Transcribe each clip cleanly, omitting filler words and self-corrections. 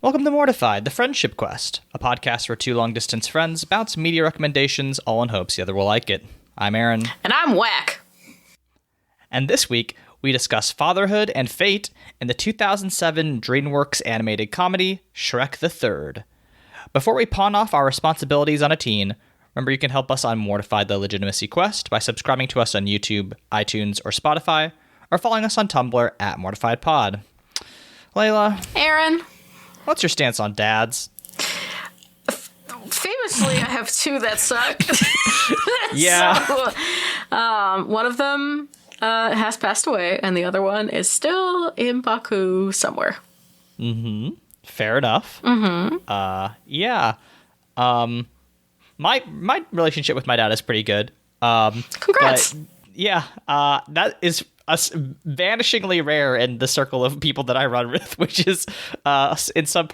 Welcome to Mortified, the Friendship Quest, a podcast where two long-distance friends bounce media recommendations, all in hopes the other will like it. I'm Aaron. And I'm Whack. And this week, we discuss fatherhood and fate in the 2007 DreamWorks animated comedy, Shrek the Third. Before we pawn off our responsibilities on a teen, remember you can help us on Mortified the Legitimacy Quest by subscribing to us on YouTube, iTunes, or Spotify, or following us on Tumblr at MortifiedPod. Leyla. Aaron. What's your stance on dads? Famously, I have two that suck. Yeah. So, one of them has passed away, and the other one is still in Baku somewhere. Mm-hmm. Fair enough. Mm-hmm. Yeah. My relationship with my dad is pretty good. Congrats. But yeah. That is vanishingly rare in the circle of people that I run with, which is in some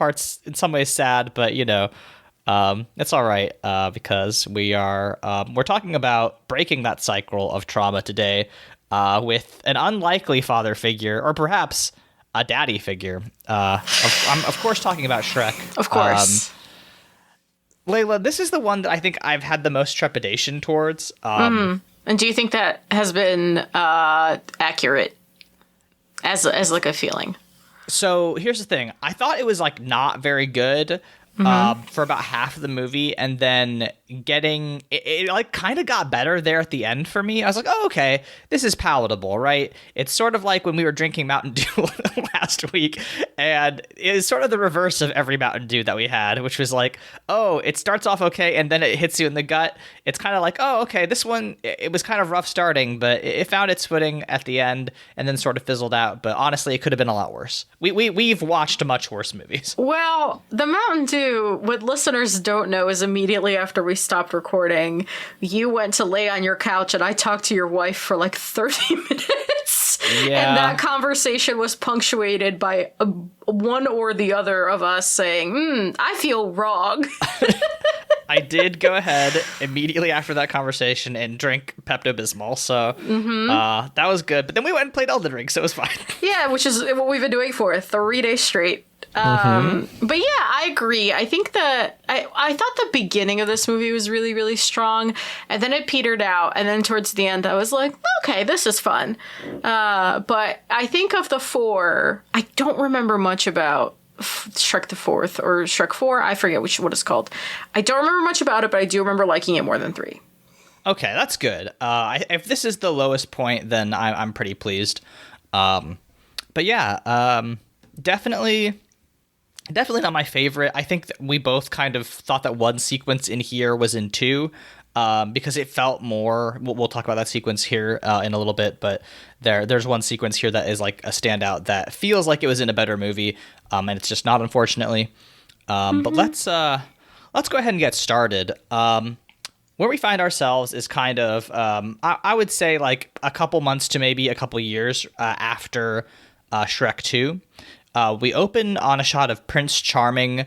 ways sad, but it's all right because we're talking about breaking that cycle of trauma today with an unlikely father figure, or perhaps a daddy figure. I'm of course talking about Shrek. Of course. Leyla, this is the one that I think I've had the most trepidation towards. And do you think that has been accurate as like a feeling? So here's the thing. I thought it was like not very good for about half of the movie, and then it like kind of got better there at the end for me. I was like, oh, okay, this is palatable, right? It's sort of like when we were drinking Mountain Dew last week, and it's sort of the reverse of every Mountain Dew that we had, which was like, oh, it starts off okay, and then it hits you in the gut. It's kind of like, oh, okay, this one, it was kind of rough starting, but it found its footing at the end, and then sort of fizzled out. But honestly, it could have been a lot worse. We've watched much worse movies. Well, the Mountain Dew, what listeners don't know is immediately after we stopped recording, you went to lay on your couch and I talked to your wife for like 30 minutes. Yeah. And that conversation was punctuated by one or the other of us saying, I feel wrong. I did go ahead immediately after that conversation and drink Pepto-Bismol, so that was good. But then we went and played Elden Ring, so it was fine. Yeah, which is what we've been doing for 3 days straight. But yeah, I agree. I think that I thought the beginning of this movie was really, really strong, and then it petered out, and then towards the end I was like, okay, this is fun. But I think of the four, I don't remember much about Shrek the Fourth or Shrek 4. I forget what it's called. I don't remember much about it, but I do remember liking it more than 3. Okay, that's good. If this is the lowest point, then I'm pretty pleased. But yeah, definitely not my favorite. I think that we both kind of thought that one sequence in here was in 2, because it felt more. We'll talk about that sequence here in a little bit, but there's one sequence here that is like a standout that feels like it was in a better movie, and it's just not, unfortunately. But let's go ahead and get started. Where we find ourselves is kind of, I would say, like a couple months to maybe a couple years after Shrek 2. We open on a shot of Prince Charming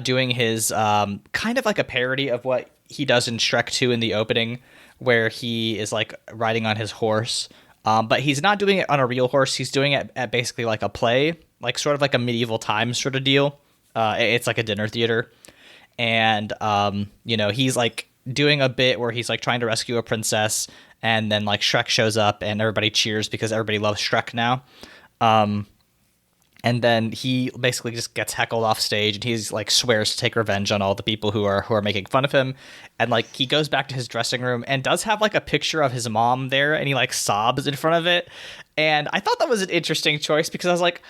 doing his kind of like a parody of what he does in Shrek 2 in the opening, where he is like riding on his horse. But he's not doing it on a real horse. He's doing it at basically like a play, like sort of like a medieval times sort of deal. It's like a dinner theater. And, he's like doing a bit where he's like trying to rescue a princess, and then like Shrek shows up and everybody cheers because everybody loves Shrek now. And then he basically just gets heckled off stage, and he's like swears to take revenge on all the people who are making fun of him. And like he goes back to his dressing room and does have like a picture of his mom there, and he like sobs in front of it. And I thought that was an interesting choice because I was like,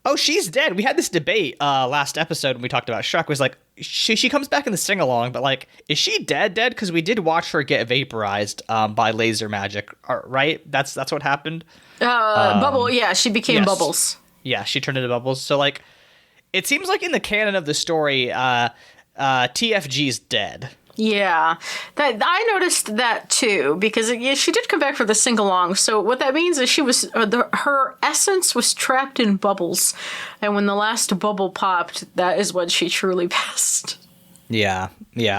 oh, she's dead. We had this debate last episode when we talked about Shrek. Was like she comes back in the sing along, but like, is she dead? Because we did watch her get vaporized by laser magic, right? That's what happened. Bubble, yeah, she became yes. Bubbles. Yeah, she turned into Bubbles. So, like, it seems like in the canon of the story, TFG's dead. Yeah, that I noticed that too, because she did come back for the sing-along. So what that means is she was her essence was trapped in bubbles, and when the last bubble popped, that is when she truly passed. Yeah.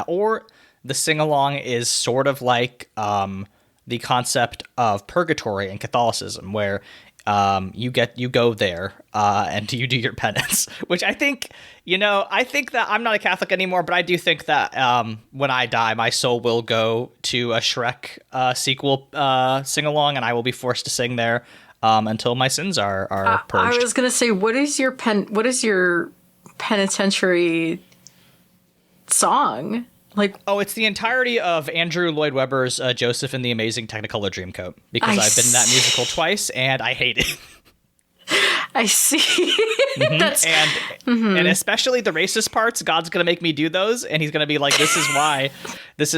Or the sing-along is sort of like the concept of purgatory in Catholicism, where you go there and you do your penance, which I think, I think that I'm not a Catholic anymore, but I do think that when I die, my soul will go to a Shrek sequel sing along, and I will be forced to sing there until my sins are purged. I was gonna say, what is your penitentiary song? It's the entirety of Andrew Lloyd Webber's Joseph and the Amazing Technicolor Dreamcoat, because I've been in that musical twice and I hate it. I see. Mm-hmm. And especially the racist parts, God's gonna make me do those, and he's gonna be like, this is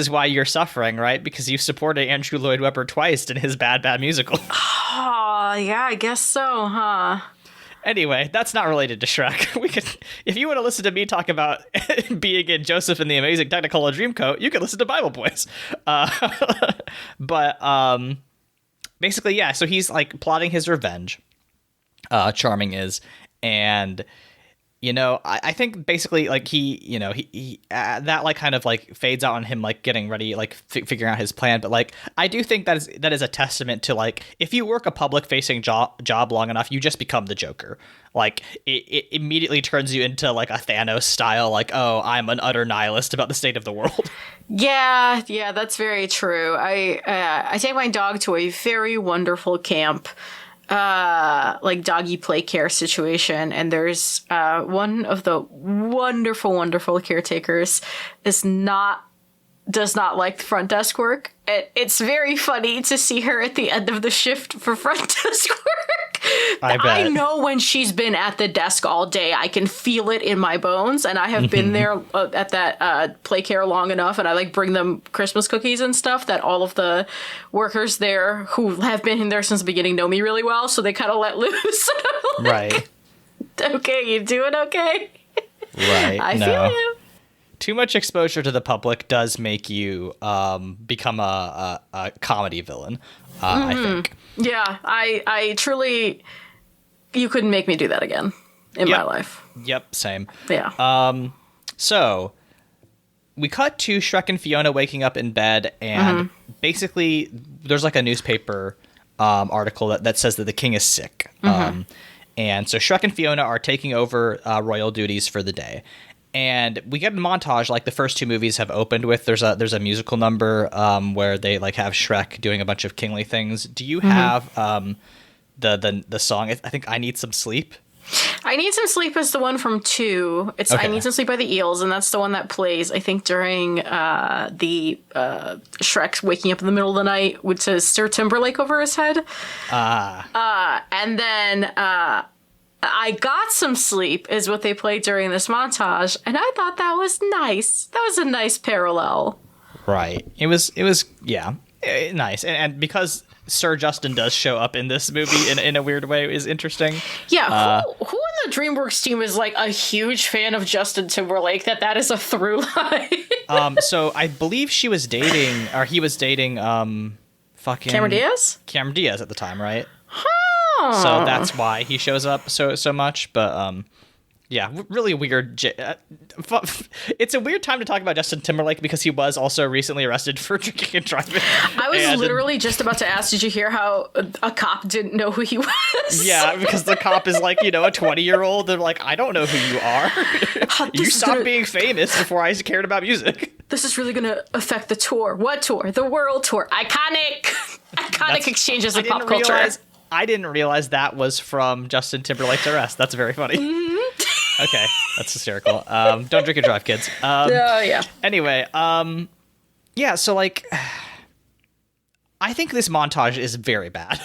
why you're suffering, right? Because you supported Andrew Lloyd Webber twice in his bad musical. Oh yeah, I guess so, huh? Anyway, that's not related to Shrek. If you want to listen to me talk about being in Joseph and the Amazing Technicolor Dreamcoat, you can listen to Bible Boys. But basically, yeah. So he's like plotting his revenge. Charming is, and I think basically like he that like kind of like fades out on him like getting ready, like figuring out his plan. But like I do think that is a testament to like, if you work a public facing job long enough, you just become the Joker. Like it immediately turns you into like a Thanos style, like, oh, I'm an utter nihilist about the state of the world. Yeah, that's very true. I take my dog to a very wonderful camp, like doggy play care situation, and there's one of the wonderful caretakers does not like the front desk work. It's very funny to see her at the end of the shift for front desk work. I bet. I know when she's been at the desk all day. I can feel it in my bones, and I have been there at that play care long enough, and I like bring them Christmas cookies and stuff that all of the workers there who have been in there since the beginning know me really well, so they kind of let loose. Like, right. Okay, you doing okay? Right. I feel you. Too much exposure to the public does make you become a comedy villain, I think. Yeah, I truly, you couldn't make me do that again in my life. Yep, same. Yeah. So we cut to Shrek and Fiona waking up in bed, and basically there's like a newspaper article that says that the king is sick. And so Shrek and Fiona are taking over royal duties for the day. And we get a montage like the first two movies have opened with. There's a musical number where they like have Shrek doing a bunch of kingly things. Do you have the song? I think I Need Some Sleep. I Need Some Sleep is the one from 2. It's okay. I Need Some Sleep by the Eels, and that's the one that plays, I think, during the Shrek waking up in the middle of the night, which says Sir Timberlake over his head. And then I Got Some Sleep is what they played during this montage, and I thought that was nice. That was a nice parallel. Right. It was yeah, nice. And because Sir Justin does show up in this movie in a weird way is interesting. Yeah, who in the DreamWorks team is like a huge fan of Justin Timberlake that is a through line? So I believe he was dating fucking Cameron Diaz? Cameron Diaz at the time, right? Huh. So that's why he shows up so much, but yeah, really weird. It's a weird time to talk about Justin Timberlake because he was also recently arrested for drinking and driving. I was literally just about to ask, did you hear how a cop didn't know who he was? Yeah, because the cop is like, a 20-year-old. They're like, I don't know who you are. You stopped being famous before I cared about music. This is really going to affect the tour. What tour? The world tour. Iconic exchanges of pop culture. I didn't realize that was from Justin Timberlake's arrest. That's very funny. Okay, that's hysterical. Don't drink and drive, kids. Yeah. Anyway, yeah, so, like, I think this montage is very bad.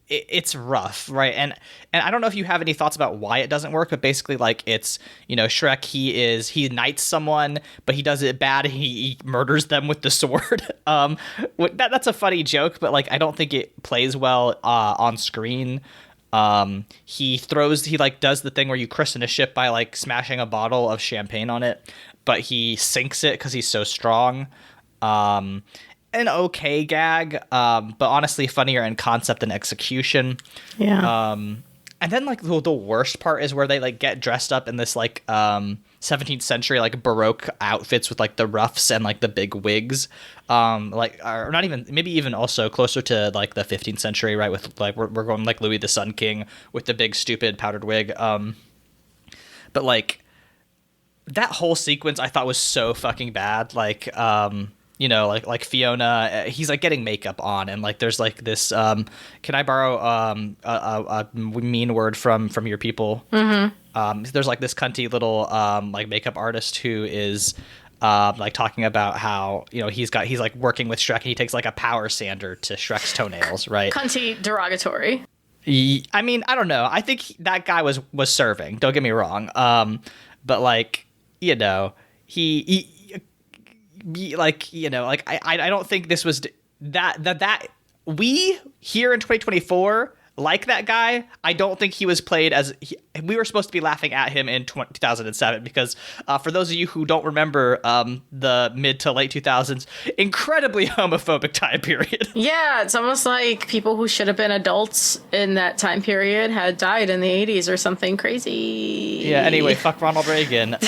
It's rough, right? And I don't know if you have any thoughts about why it doesn't work, but basically, like, it's, Shrek, he knights someone, but he does it bad, and he murders them with the sword. That's a funny joke, but, like, I don't think it plays well on screen. He does the thing where you christen a ship by like smashing a bottle of champagne on it, but he sinks it because he's so strong. An okay gag, but honestly funnier in concept and execution. Yeah. And then like the worst part is where they like get dressed up in this like 17th century like Baroque outfits with like the ruffs and like the big wigs, like or not even maybe even also closer to like the 15th century, right? With like we're going like Louis the Sun King with the big stupid powdered wig. But like that whole sequence I thought was so fucking bad. Like you know, like Fiona, he's like getting makeup on, and like there's like this. Can I borrow a mean word from your people? Mm-hmm. There's like this cunty little like makeup artist who is like talking about how, you know, he's like working with Shrek, and he takes like a power sander to Shrek's toenails, right? Cunty derogatory. I mean, I don't know. I think that guy was serving. Don't get me wrong. But like, you know, he like, you know, like I don't think this was that we here in 2024 like that guy. I don't think he was played as we were supposed to be laughing at him in 2007, because for those of you who don't remember the mid to late 2000s, incredibly homophobic time period. Yeah, it's almost like people who should have been adults in that time period had died in the 80s or something crazy. Yeah, anyway, fuck Ronald Reagan. Bring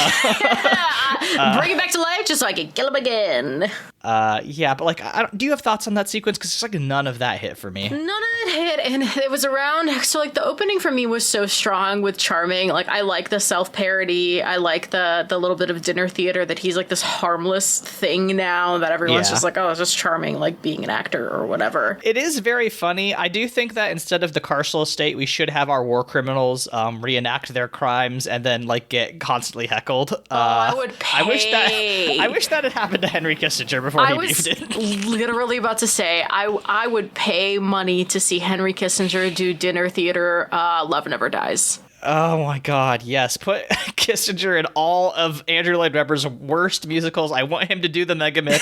it back to life just so I can kill him again. Yeah, but like, do you have thoughts on that sequence? Because it's like none of that hit for me. None of it hit, and it was around. So like the opening for me was so strong with charming. Like I like the self-parody. I like the little bit of dinner theater that he's like this harmless thing now that everyone's just like, oh, it's just charming, like being an actor or whatever. It is very funny. I do think that instead of the carceral estate, we should have our war criminals reenact their crimes and then like get constantly heckled. I would pay. I wish that had happened to Henry Kissinger before he beefed it. Literally about to say I would pay money to see Henry Kissinger do dinner theater. Love Never Dies. Oh my God, yes. Put Kissinger in all of Andrew Lloyd Webber's worst musicals. I want him to do the Megamix.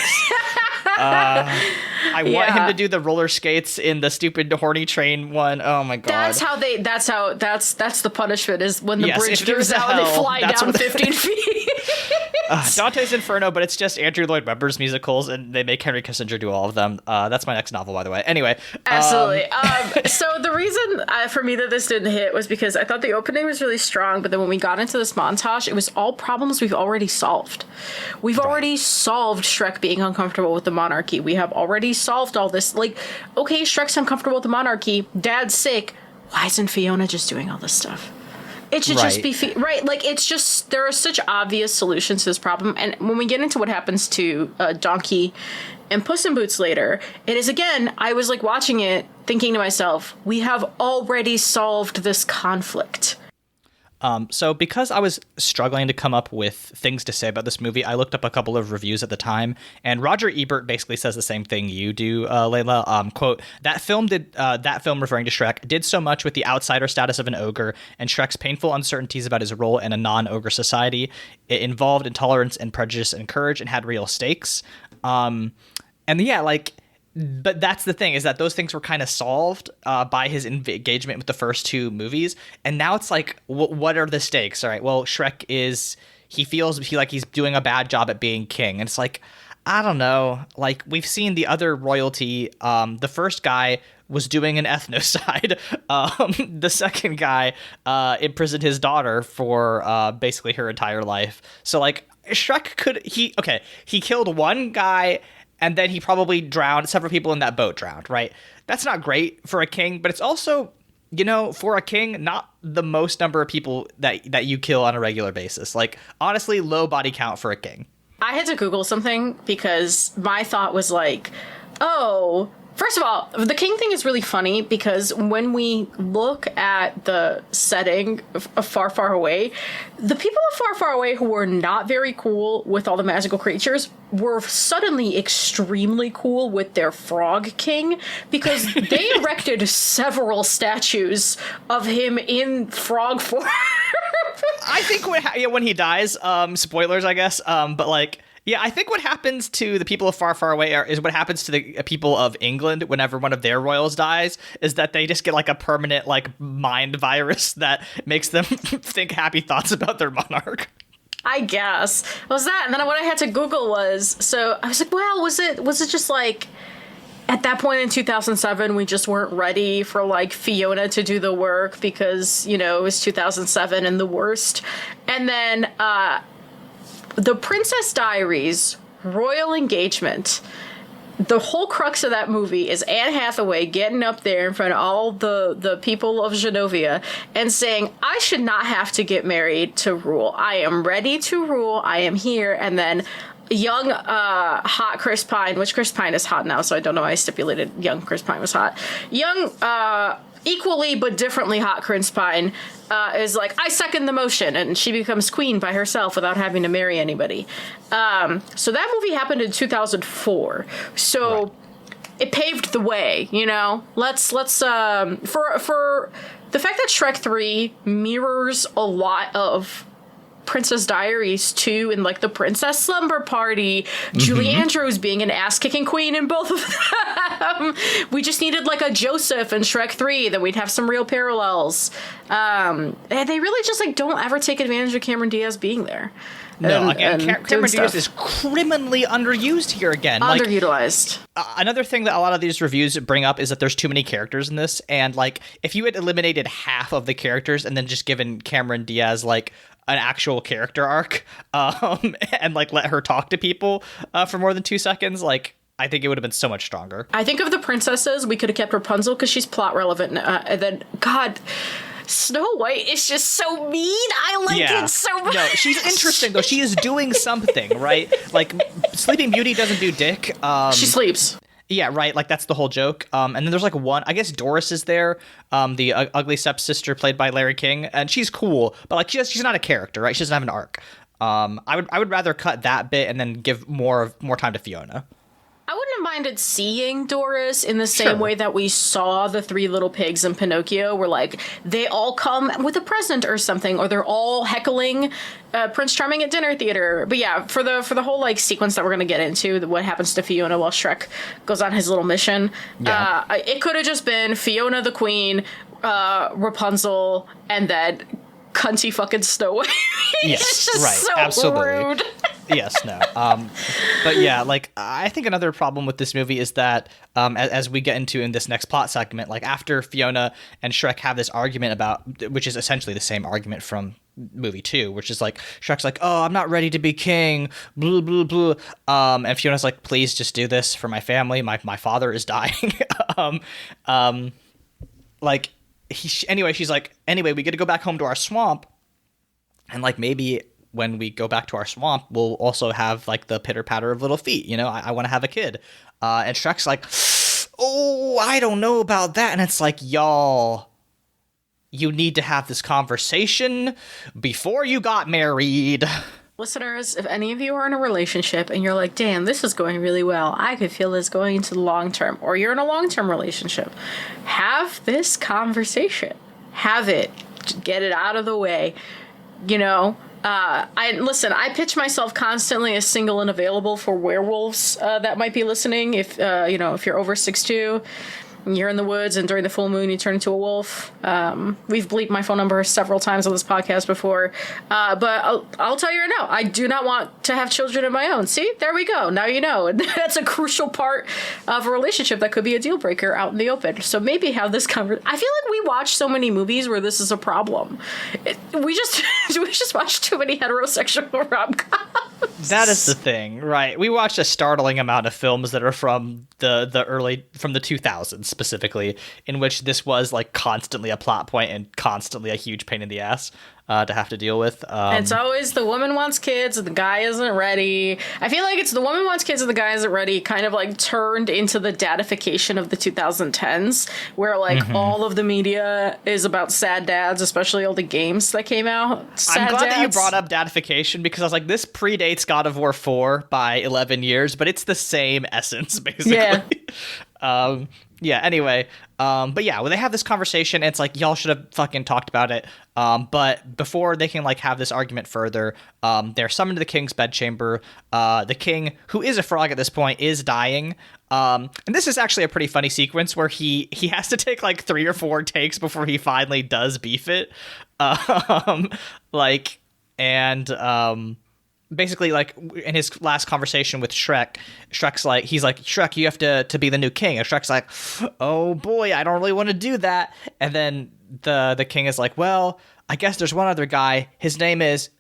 I want him to do the roller skates in the stupid horny train one. Oh my God. That's the punishment, is when the bridge gives out and they fly down 15 feet. Dante's Inferno, but it's just Andrew Lloyd Webber's musicals, and they make Henry Kissinger do all of them. That's my next novel, by the way. Anyway. Absolutely. So the reason for me that this didn't hit was because I thought the opening was really strong, but then when we got into this montage, it was all problems we've already solved. We've already solved Shrek being uncomfortable with the monarchy. We have already solved all this. Like, okay, Shrek's uncomfortable with the monarchy. Dad's sick. Why isn't Fiona just doing all this stuff? It should just be right. Like, it's just, there are such obvious solutions to this problem. And when we get into what happens to Donkey and Puss in Boots later, it is, again, I was like watching it thinking to myself, we have already solved this conflict. So because I was struggling to come up with things to say about this movie, I looked up a couple of reviews at the time, and Roger Ebert basically says the same thing you do, Leyla. Quote, that film referring to Shrek, did so much with the outsider status of an ogre and Shrek's painful uncertainties about his role in a non-ogre society. It involved intolerance and prejudice and courage and had real stakes. And yeah, like... But that's the thing, is that those things were kind of solved by his engagement with the first two movies. And now it's like, what are the stakes? All right, well, Shrek he feels like he's doing a bad job at being king. And it's like, I don't know. Like, we've seen the other royalty. The first guy was doing an ethnocide. The second guy imprisoned his daughter for basically her entire life. So, like, Shrek he killed one guy, and then he probably drowned. Several people in that boat drowned, right? That's not great for a king, but it's also, you know, for a king, not the most number of people that you kill on a regular basis. Like, honestly, low body count for a king. I had to Google something because my thought was like, oh... First of all, the king thing is really funny because when we look at the setting of Far, Far Away, the people of Far, Far Away who were not very cool with all the magical creatures were suddenly extremely cool with their frog king, because they erected several statues of him in frog form. I think when he dies, spoilers, I guess, but like... Yeah, I think what happens to the people of Far, Far Away is what happens to the people of England whenever one of their royals dies, is that they just get like a permanent like mind virus that makes them think happy thoughts about their monarch. I guess. It was that, and then what I had to Google was, so I was like, well, was it just like, at that point in 2007, we just weren't ready for like Fiona to do the work because, you know, it was 2007 and the worst. And then The Princess Diaries royal engagement. The whole crux of that movie is Anne Hathaway getting up there in front of all the people of Genovia and saying, I should not have to get married to rule. I am ready to rule. I am here. And then young, hot Chris Pine, which Chris Pine is hot now, so I don't know why I stipulated young Chris Pine was hot. Young, equally but differently hot Chris Pine is like, I second the motion, and she becomes queen by herself without having to marry anybody. So that movie happened in 2004. So right. It paved the way, you know. Let's for the fact that Shrek 3 mirrors a lot of Princess Diaries 2 and like the Princess Slumber Party, Julie Andrews being an ass-kicking queen in both of them. We just needed like a Joseph in Shrek 3, then we'd have some real parallels. And they really just like don't ever take advantage of Cameron Diaz being there. No, again, Cameron Diaz is criminally underused here again. Underutilized. Another thing that a lot of these reviews bring up is that there's too many characters in this, and like if you had eliminated half of the characters and then just given Cameron Diaz like an actual character arc, and like let her talk to people for more than 2 seconds, like I think it would have been so much stronger. I think of the princesses, we could have kept Rapunzel because she's plot relevant, and then God. Snow White is just so mean. I like it so much. No, she's interesting though. She is doing something, right? Like Sleeping Beauty doesn't do dick. She sleeps. Yeah, right. Like that's the whole joke. And then there's like one. I guess Doris is there. The ugly stepsister played by Larry King, and she's cool, but like she's not a character, right? She doesn't have an arc. I would rather cut that bit and then give more time to Fiona. I wouldn't have minded seeing Doris in the same way that we saw the Three Little Pigs in Pinocchio, where like they all come with a present or something, or they're all heckling Prince Charming at dinner theater. But yeah, for the whole like sequence that we're gonna get into, what happens to Fiona while Shrek goes on his little mission, it could have just been Fiona the Queen, Rapunzel, and then cunty fucking Snow White. Yes, it's just right, so absolutely. rude. Yes, no. But yeah, like I think another problem with this movie is that as we get into in this next plot segment, like after Fiona and Shrek have this argument about, which is essentially the same argument from movie 2, which is like Shrek's like, oh, I'm not ready to be king, blah blah blah, and Fiona's like, please just do this for my family. My father is dying. Like anyway, she's like, anyway, we get to go back home to our swamp, and like maybe when we go back to our swamp, we'll also have like the pitter patter of little feet. You know, I want to have a kid. And Shrek's like, oh, I don't know about that. And it's like, y'all, you need to have this conversation before you got married. Listeners, if any of you are in a relationship and you're like, damn, this is going really well, I could feel this going into the long term, or you're in a long-term relationship, have this conversation. Have it. Get it out of the way. You know, I pitch myself constantly as single and available for werewolves that might be listening. If you're over 6'2", and you're in the woods and during the full moon you turn into a wolf. We've bleeped my phone number several times on this podcast before. But I'll tell you right now, I do not want to have children of my own. See, there we go. Now you know. And that's a crucial part of a relationship that could be a deal breaker out in the open. So maybe have this conversation. I feel like we watch so many movies where this is a problem. We just watch too many heterosexual rom-coms. That is the thing, right? We watched a startling amount of films that are from the 2000s specifically, in which this was like constantly a plot point and constantly a huge pain in the ass to have to deal with. It's always the woman wants kids and the guy isn't ready. I feel like it's the woman wants kids and the guy isn't ready kind of like turned into the dadification of the 2010s, where like all of the media is about sad dads, especially all the games that came out. I'm glad that you brought up dadification, because I was like, this predates God of War 4 by 11 years, but it's the same essence basically. Yeah. Anyway, but yeah, when they have this conversation, it's like, y'all should have fucking talked about it. But before they can like have this argument further, they're summoned to the king's bedchamber. The king, who is a frog at this point, is dying. And this is actually a pretty funny sequence where he has to take like 3 or 4 takes before he finally does beef it. Basically, like, in his last conversation with Shrek's like, he's like, Shrek, you have to be the new king. And Shrek's like, oh boy, I don't really want to do that. And then the king is like, well, I guess there's one other guy. His name is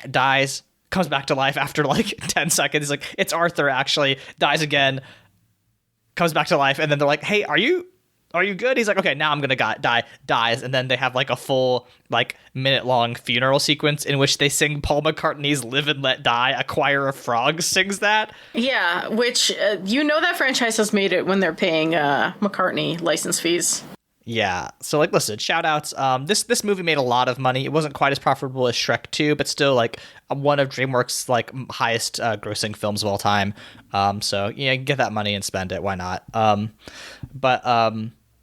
dies. comes back to life after like 10 seconds. He's like, it's Arthur, actually, dies again, comes back to life, and then they're like, hey, are you good? He's like, okay, now I'm gonna die. Dies, and then they have like a full like minute-long funeral sequence in which they sing Paul McCartney's "Live and Let Die." A choir of frogs sings that. Yeah, which that franchise has made it when they're paying McCartney license fees. Yeah, so like, listen, shout outs. This movie made a lot of money. It wasn't quite as profitable as Shrek 2, but still like one of DreamWorks' like highest grossing films of all time. So yeah, get that money and spend it. Why not?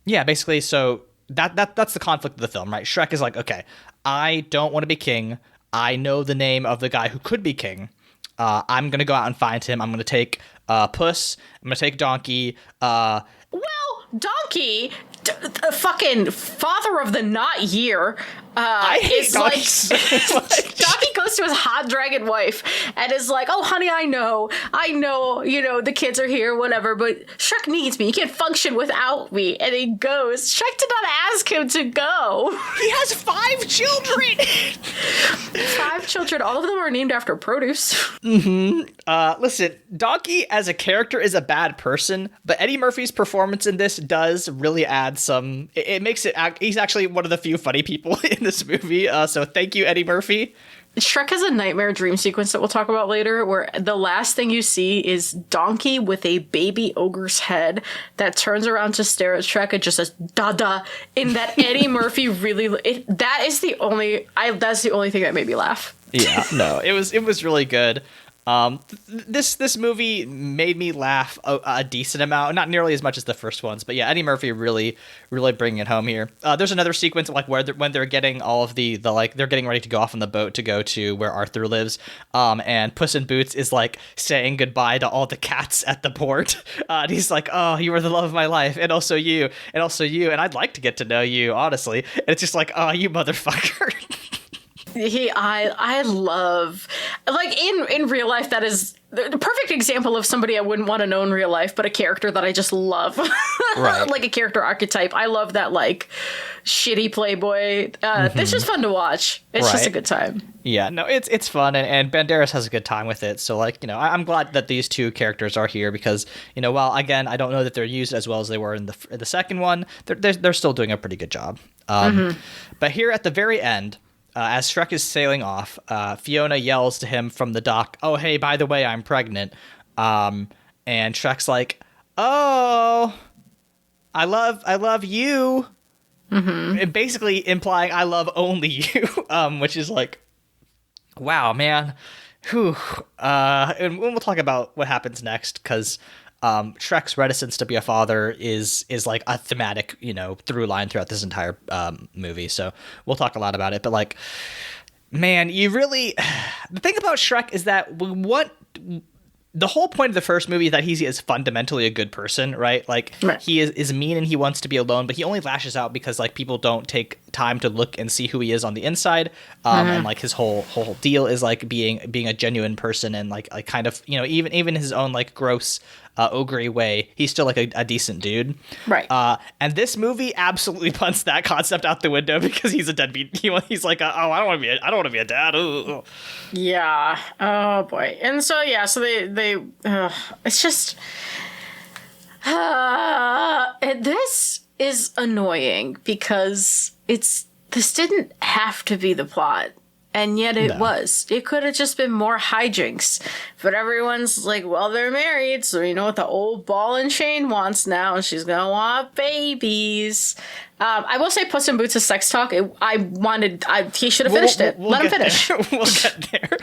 Yeah, basically, so that's the conflict of the film, right? Shrek is like, okay, I don't want to be king. I know the name of the guy who could be king. I'm gonna go out and find him. I'm gonna take Puss. I'm gonna take Donkey. Donkey, fucking father of the not year, I hate is Donkey like, so much. Donkey goes to his hot dragon wife and is like, oh honey, I know, the kids are here, whatever, but Shrek needs me. He can't function without me. And he goes. Shrek did not ask him to go. He has 5 children. 5 children. All of them are named after produce. Listen, Donkey as a character is a bad person, but Eddie Murphy's performance in this does really add some. It makes it. He's actually one of the few funny people in this movie. So thank you, Eddie Murphy. Shrek has a nightmare dream sequence that we'll talk about later, where the last thing you see is Donkey with a baby ogre's head that turns around to stare at Shrek and just says "Dada." In that Eddie Murphy that's the only thing that made me laugh. Yeah, no, it was really good. This movie made me laugh a decent amount, not nearly as much as the first ones, but yeah, Eddie Murphy really bringing it home here. There's another sequence like where when they're getting all of the like they're getting ready to go off on the boat to go to where Arthur lives, and Puss in Boots is like saying goodbye to all the cats at the port. And he's like, "Oh, you were the love of my life, and also you, and I'd like to get to know you, honestly." And it's just like, "Oh, you motherfucker." I love, like, in real life, that is the perfect example of somebody I wouldn't want to know in real life, but a character that I just love. Right. Like a character archetype. I love that, like, shitty playboy. It's just fun to watch. It's just a good time. Yeah, no, it's fun, and Banderas has a good time with it. So, like, I'm glad that these two characters are here because, while, again, I don't know that they're used as well as they were in the second one, they're still doing a pretty good job. But here at the very end, as Shrek is sailing off, Fiona yells to him from the dock, "Oh, hey, by the way, I'm pregnant." And Shrek's like, "Oh, I love you." And basically implying I love only you, which is like, wow, man. Whew. And we'll talk about what happens next, because Shrek's reticence to be a father is like a thematic, through line throughout this entire movie. So we'll talk a lot about it. But like, man, the thing about Shrek is that the whole point of the first movie is that he is fundamentally a good person, right? Like, he is mean and he wants to be alone, but he only lashes out because like people don't take time to look and see who he is on the inside. And like his whole deal is like being a genuine person, and like kind of, even his own like gross ogre way, he's still like a decent dude. Right. And this movie absolutely punts that concept out the window because he's a deadbeat. He's like, I don't want to be a dad. Ooh. Yeah. Oh boy. And so so they it's just this is annoying because this didn't have to be the plot. And yet it was. It could have just been more hijinks. But everyone's like, well, they're married, so you know what the old ball and chain wants now. She's going to want babies. I will say Puss in Boots' sex talk. He should have finished it. Let him finish. We'll get there.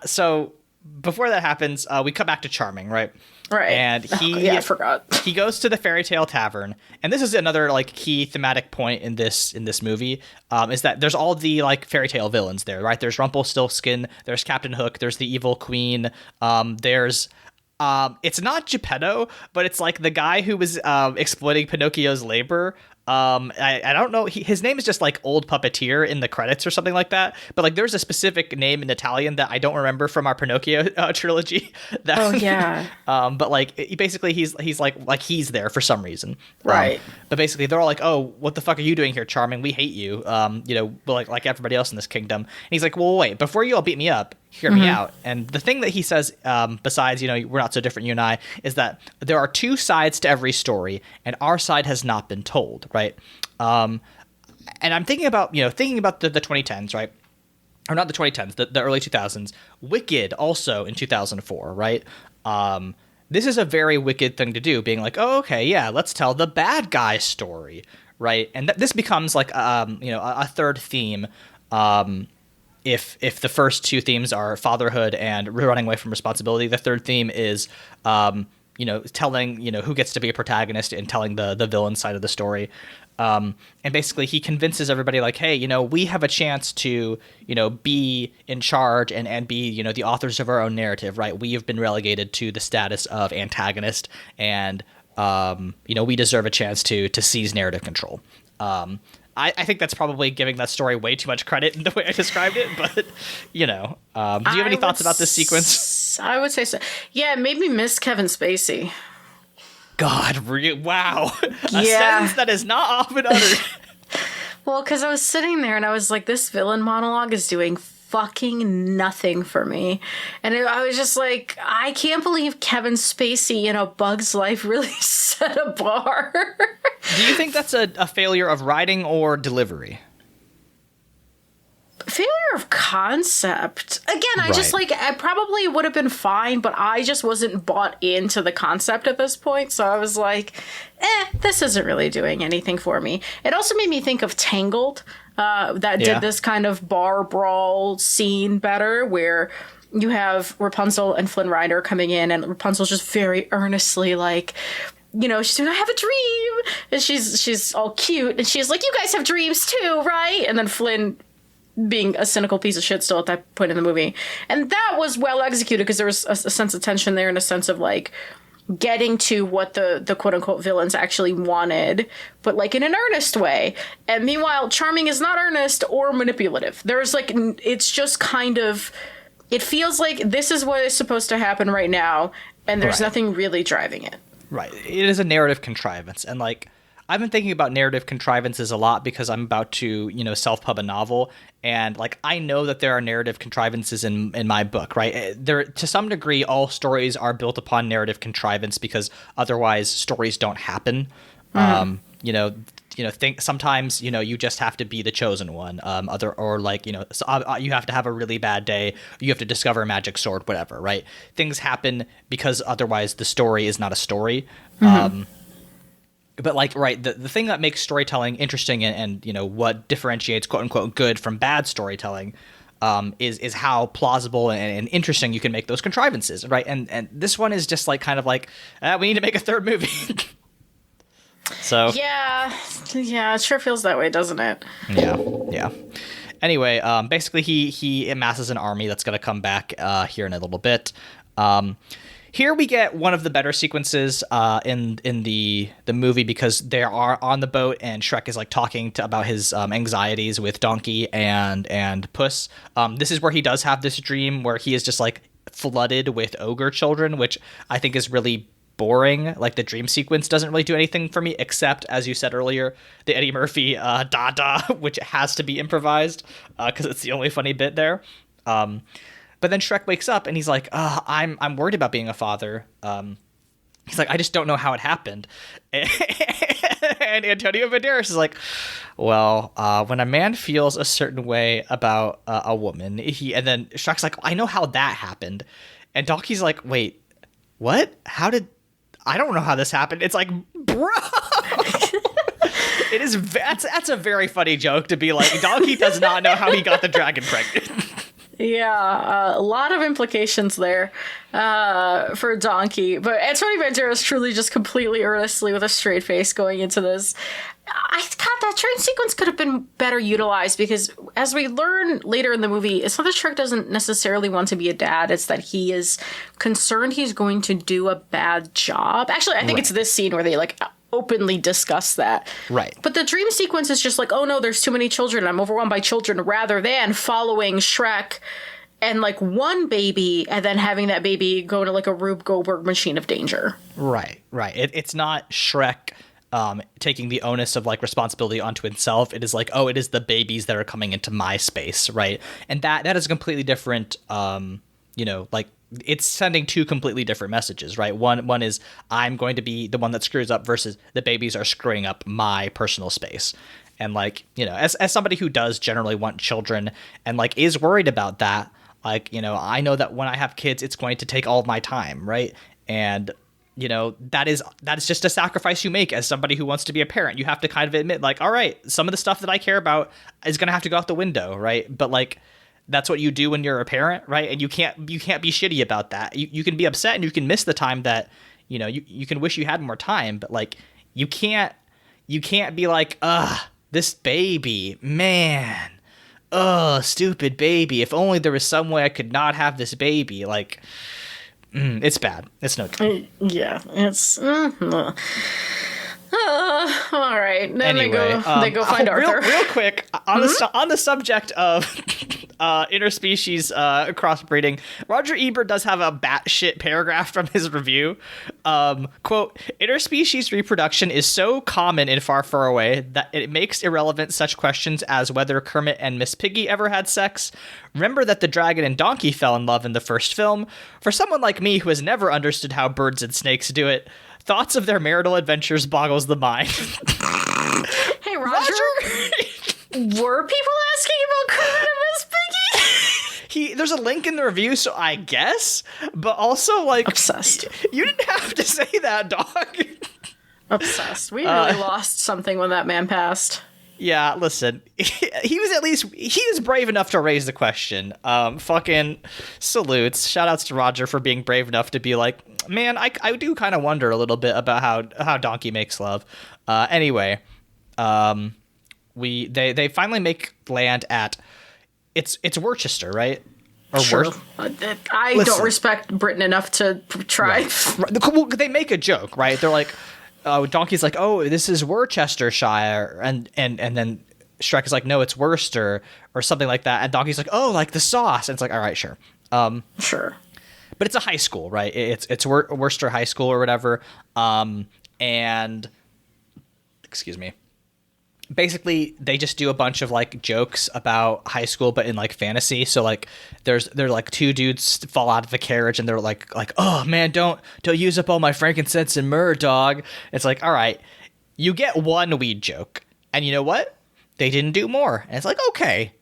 So before that happens, we come back to Charming, right? Right. And I forgot. He goes to the fairy tale tavern, and this is another like key thematic point in this movie, is that there's all the like fairy tale villains there, right? There's Rumpelstiltskin, there's Captain Hook, there's the evil queen, there's it's not Geppetto, but it's like the guy who was exploiting Pinocchio's labor. I don't know. His name is just like Old Puppeteer in the credits or something like that. But like, there's a specific name in Italian that I don't remember from our Pinocchio trilogy. That, Oh yeah. but like, basically, he's like he's there for some reason, Right. But basically, they're all like, "Oh, what the fuck are you doing here, Charming? We hate you." Like everybody else in this kingdom. And he's like, "Well, wait, before you all beat me up, hear me out." And the thing that he says, besides, we're not so different, you and I, is that there are two sides to every story, and our side has not been told, right? And I'm thinking about the 2010s, right? Or not the 2010s, the early 2000s. Wicked also in 2004, right? This is a very Wicked thing to do, being like, oh, okay, yeah, let's tell the bad guy story, right? And this becomes like, a third theme. If the first two themes are fatherhood and running away from responsibility, the third theme is, telling, who gets to be a protagonist and telling the villain side of the story. And basically he convinces everybody like, hey, we have a chance to, be in charge and be, the authors of our own narrative, right? We have been relegated to the status of antagonist and, we deserve a chance to seize narrative control. I think that's probably giving that story way too much credit in the way I described it, but, do you have any thoughts about this sequence? I would say so. Yeah, it made me miss Kevin Spacey. God, wow. A Yeah. sentence that is not often uttered. Well, because I was sitting there and I was like, this villain monologue is doing fucking nothing for me. And I was just like, I can't believe Kevin Spacey in A Bug's Life really set a bar. Do you think that's a failure of writing or delivery? Failure of concept. Again, Right. I probably would have been fine, but I just wasn't bought into the concept at this point. So I was like, this isn't really doing anything for me. It also made me think of Tangled, that Yeah. did this kind of bar brawl scene better, where you have Rapunzel and Flynn Rider coming in, and Rapunzel's just very earnestly like, she's doing, I have a dream. And she's all cute, and she's like, you guys have dreams too, right? And then Flynn, being a cynical piece of shit still at that point in the movie. And that was well executed because there was a sense of tension there and a sense of like getting to what the quote unquote villains actually wanted, but like in an earnest way. And meanwhile, Charming is not earnest or manipulative. There's like, it's just kind of, it feels like this is what is supposed to happen right now. And there's Right. nothing really driving it. Right. It is a narrative contrivance. And like, I've been thinking about narrative contrivances a lot because I'm about to, self-pub a novel. And like, I know that there are narrative contrivances in my book, right? There, to some degree, all stories are built upon narrative contrivance because otherwise stories don't happen. Think sometimes, you just have to be the chosen one. You have to have a really bad day. You have to discover a magic sword, whatever, right? Things happen because otherwise the story is not a story. But like, right, the thing that makes storytelling interesting and what differentiates quote unquote good from bad storytelling is how plausible and interesting you can make those contrivances, right? And this one is just like kind of like, we need to make a third movie. So Yeah, it sure feels that way, doesn't it? yeah. Anyway, basically he amasses an army that's going to come back here in a little bit. Here we get one of the better sequences in the movie because they are on the boat and Shrek is like talking about his anxieties with Donkey and Puss. This is where he does have this dream where he is just like flooded with ogre children, which I think is really boring. Like the dream sequence doesn't really do anything for me except, as you said earlier, the Eddie Murphy da, which has to be improvised because it's the only funny bit there. But then Shrek wakes up and he's like, I'm worried about being a father. He's like, I just don't know how it happened. And Antonio Banderas is like, well, when a man feels a certain way about a woman, and then Shrek's like, I know how that happened. And Donkey's like, wait, what? I don't know how this happened. It's like, bro. That's a very funny joke to be like, Donkey does not know how he got the dragon pregnant. Yeah, a lot of implications there for Donkey. But Antonio Banderas truly just completely earnestly with a straight face going into this. That train sequence could have been better utilized because as we learn later in the movie, it's not that Shrek doesn't necessarily want to be a dad. It's that he is concerned he's going to do a bad job. Actually, I think it's this scene where they like openly discuss that. Right. But the dream sequence is just like, oh no, there's too many children. I'm overwhelmed by children, rather than following Shrek and like one baby and then having that baby go to like a Rube Goldberg machine of danger. Right. It's not Shrek taking the onus of like responsibility onto itself. It is like, oh, it is the babies that are coming into my space, right? And that is a completely different, like, it's sending two completely different messages, right? One is I'm going to be the one that screws up versus the babies are screwing up my personal space. And like, as somebody who does generally want children and like is worried about that, like, I know that when I have kids, it's going to take all of my time, right? And that is just a sacrifice you make as somebody who wants to be a parent. You have to kind of admit, like, all right, some of the stuff that I care about is going to have to go out the window, right? But like, that's what you do when you're a parent, right? And you can't be shitty about that. You can be upset and you can miss the time that, you can wish you had more time, but like, you can't be like, this baby, man, stupid baby. If only there was some way I could not have this baby. Like, it's bad. It's no good. Yeah, it's... all right. Then anyway, they go find Arthur. Real quick, on the subject of interspecies crossbreeding, Roger Ebert does have a batshit paragraph from his review. Quote, interspecies reproduction is so common in Far, Far Away that it makes irrelevant such questions as whether Kermit and Miss Piggy ever had sex. Remember that the dragon and donkey fell in love in the first film. For someone like me who has never understood how birds and snakes do it, thoughts of their marital adventures boggles the mind. Hey, Roger? Were people asking about Kermit and Miss Piggy? There's a link in the review, so I guess, but also, like... Obsessed. You didn't have to say that, dog. Obsessed. We really lost something when that man passed. Yeah, listen, he was brave enough to raise the question. Fucking salutes. Shout-outs to Roger for being brave enough to be like, man, I do kind of wonder a little bit about how Donkey makes love. Anyway, they finally make land at it's Worcester, right? Or sure. I don't respect Britain enough to try. Right. Well, they make a joke, right? They're like, Donkey's like, oh, this is Worcestershire, and then Shrek is like, no, it's Worcester, or something like that, and Donkey's like, oh, like the sauce, and it's like, all right, sure. Sure. But it's a high school, right? It's Worcester High School or whatever, and excuse me. Basically, they just do a bunch of like jokes about high school, but in like fantasy. So like, they're like two dudes fall out of the carriage, and they're like, oh man, don't use up all my frankincense and myrrh, dog. It's like, all right, you get one weed joke, and you know what? They didn't do more, and it's like, okay,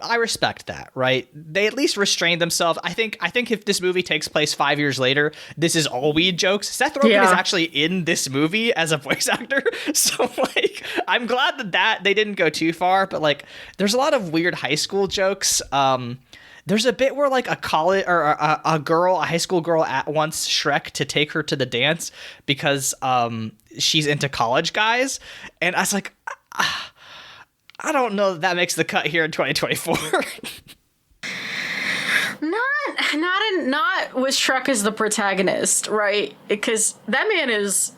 I respect that, right? They at least restrained themselves. I think if this movie takes place 5 years later, this is all weed jokes. Seth Rogen is actually in this movie as a voice actor, so like, I'm glad that they didn't go too far. But like, there's a lot of weird high school jokes. There's a bit where like a high school girl wants Shrek to take her to the dance because she's into college guys, and I was like, I don't know that makes the cut here in 2024. Not with Shrek as the protagonist, right? Because that man is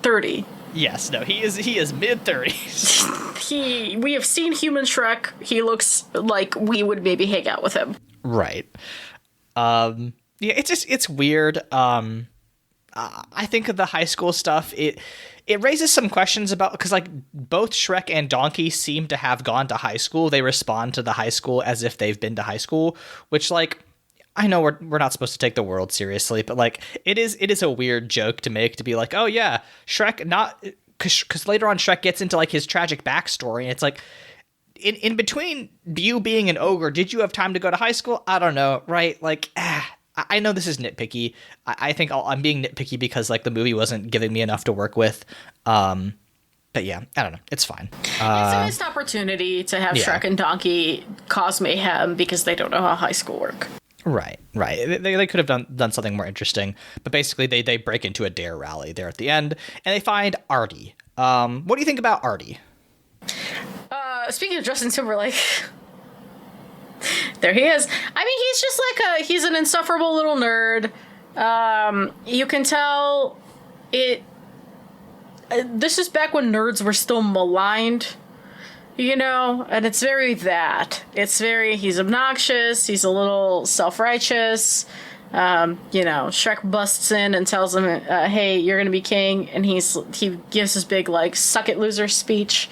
30. Yes, no, he is mid-30s. We have seen human Shrek. He looks like we would maybe hang out with him. Right. Yeah, it's weird. I think of the high school stuff, it raises some questions about, because like both Shrek and Donkey seem to have gone to high school. They respond to the high school as if they've been to high school, which like, I know we're not supposed to take the world seriously, but like it is a weird joke to make, to be like, oh yeah, Shrek, not because later on Shrek gets into like his tragic backstory, and it's like, in between you being an ogre, did you have time to go to high school? I don't know, right? Like, I know this is nitpicky. I think I'm being nitpicky because like the movie wasn't giving me enough to work with. But yeah, I don't know. It's fine. It's a missed opportunity to have Shrek and Donkey cause mayhem because they don't know how high school work. Right. They could have done something more interesting. But basically, they break into a dare rally there at the end, and they find Artie. What do you think about Artie? Speaking of Justin Timberlake... There he is. I mean, he's just like he's an insufferable little nerd. You can tell it... this is back when nerds were still maligned, you know, and it's very that. It's very, he's obnoxious, he's a little self-righteous. You know, Shrek busts in and tells him, hey, you're gonna be king, and he gives his big, like, suck it loser speech.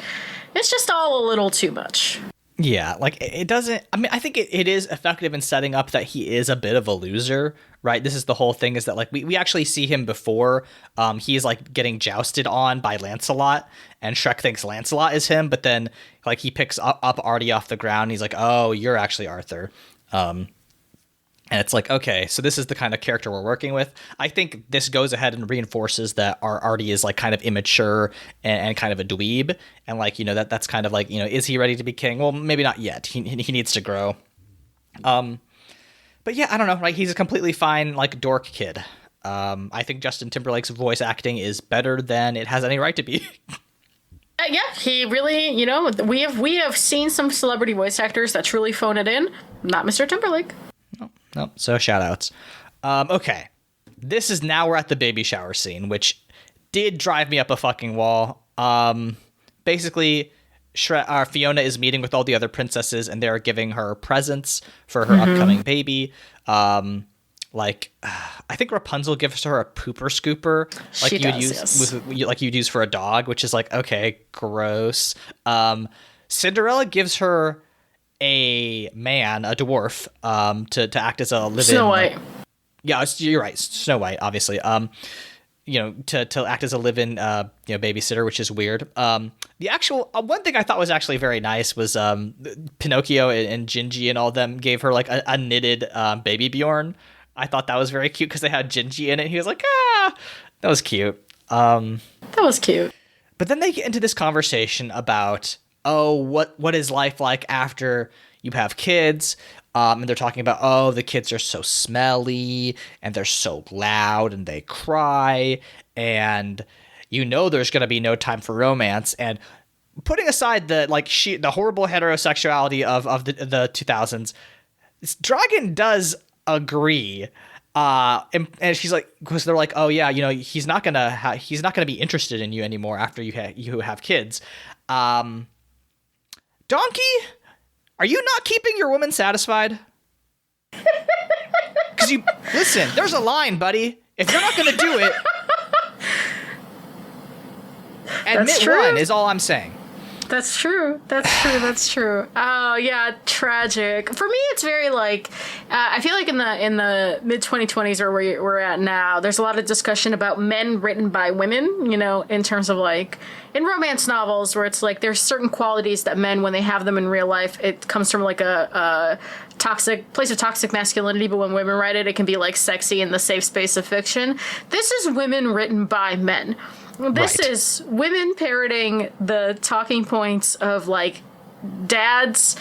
It's just all a little too much. Yeah, like, it doesn't, I mean, I think it is effective in setting up that he is a bit of a loser, right? This is the whole thing, is that, like, we actually see him before, he's, like, getting jousted on by Lancelot, and Shrek thinks Lancelot is him, but then, like, he picks up Artie off the ground, and he's like, oh, you're actually Arthur. And it's like, okay, so this is the kind of character we're working with. I think this goes ahead and reinforces that our Artie is, like, kind of immature and kind of a dweeb. And, like, you know, that's kind of like, you know, is he ready to be king? Well, maybe not yet. He needs to grow. But yeah, I don't know, right? He's a completely fine, like, dork kid. I think Justin Timberlake's voice acting is better than it has any right to be. Yeah, he really, you know, we have seen some celebrity voice actors that truly phone it in. Not Mr. Timberlake. Nope. So shout outs. Okay. This is now we're at the baby shower scene, which did drive me up a fucking wall. Basically, Fiona is meeting with all the other princesses, and they're giving her presents for her upcoming baby. I think Rapunzel gives her a pooper scooper, like you'd use for a dog, which is like, okay, gross. Cinderella gives her a dwarf, to act as a live-in Snow White. Yeah, you're right. Snow White, obviously. You know, to act as a live-in, babysitter, which is weird. The actual one thing I thought was actually very nice was Pinocchio and Gingy and all of them gave her like a knitted baby Bjorn. I thought that was very cute because they had Gingy in it. He was like, that was cute. That was cute. But then they get into this conversation about, what is life like after you have kids? And they're talking about, the kids are so smelly and they're so loud and they cry and there's going to be no time for romance. And putting aside the horrible heterosexuality of the 2000s, Dragon does agree. And she's like, because they're like, he's not gonna be interested in you anymore after you have kids. Donkey, are you not keeping your woman satisfied? Because listen, there's a line, buddy. If you're not gonna do it, admit one is all I'm saying. That's true. That's true. Oh yeah, tragic. For me, it's very I feel like in the mid 2020s or where we're at now, there's a lot of discussion about men written by women. You know, in terms of in romance novels where it's like there's certain qualities that men, when they have them in real life, it comes from a toxic place of toxic masculinity, but when women write it, it can be sexy in the safe space of fiction. This is women written by men. This is women parroting the talking points of dads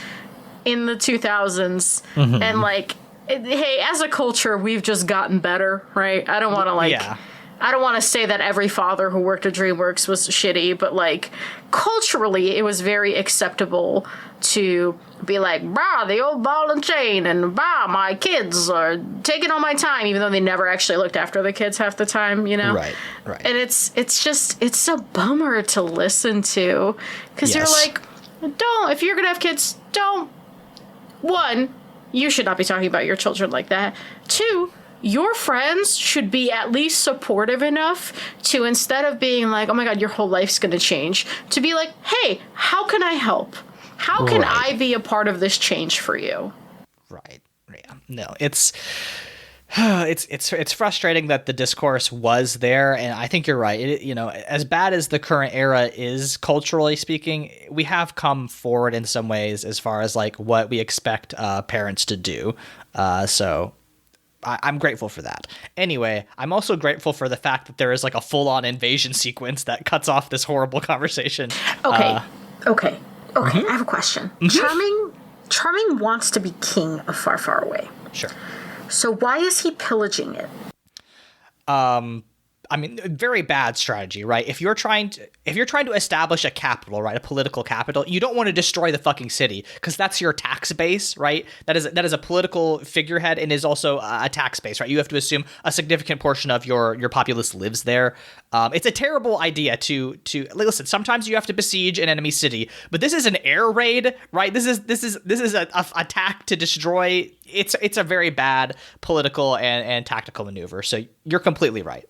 in the 2000s, and hey, as a culture, we've just gotten better, right? I don't want to I don't want to say that every father who worked at DreamWorks was shitty, but culturally, it was very acceptable to be the old ball and chain, and my kids are taking all my time, even though they never actually looked after the kids half the time, Right. And it's a bummer to listen to, because you're if you're going to have kids, one, you should not be talking about your children like that. Two, your friends should be at least supportive enough to, instead of being oh my God, your whole life's going to change, to be hey, how can I help? How can I be a part of this change for you? Right. Yeah. No, it's frustrating that the discourse was there, and I think you're right. As bad as the current era is culturally speaking, we have come forward in some ways as far as what we expect parents to do. So I'm grateful for that. Anyway, I'm also grateful for the fact that there is a full-on invasion sequence that cuts off this horrible conversation. Okay. I have a question. Charming wants to be king of Far, Far Away. Sure. So why is he pillaging it? I mean, very bad strategy, right? If you're trying to establish a capital, right, a political capital, you don't want to destroy the fucking city because that's your tax base, right? That is a political figurehead and is also a tax base, right? You have to assume a significant portion of your populace lives there. It's a terrible idea to listen. Sometimes you have to besiege an enemy city, but this is an air raid, right? This is a attack to destroy. It's a very bad political and tactical maneuver. So you're completely right.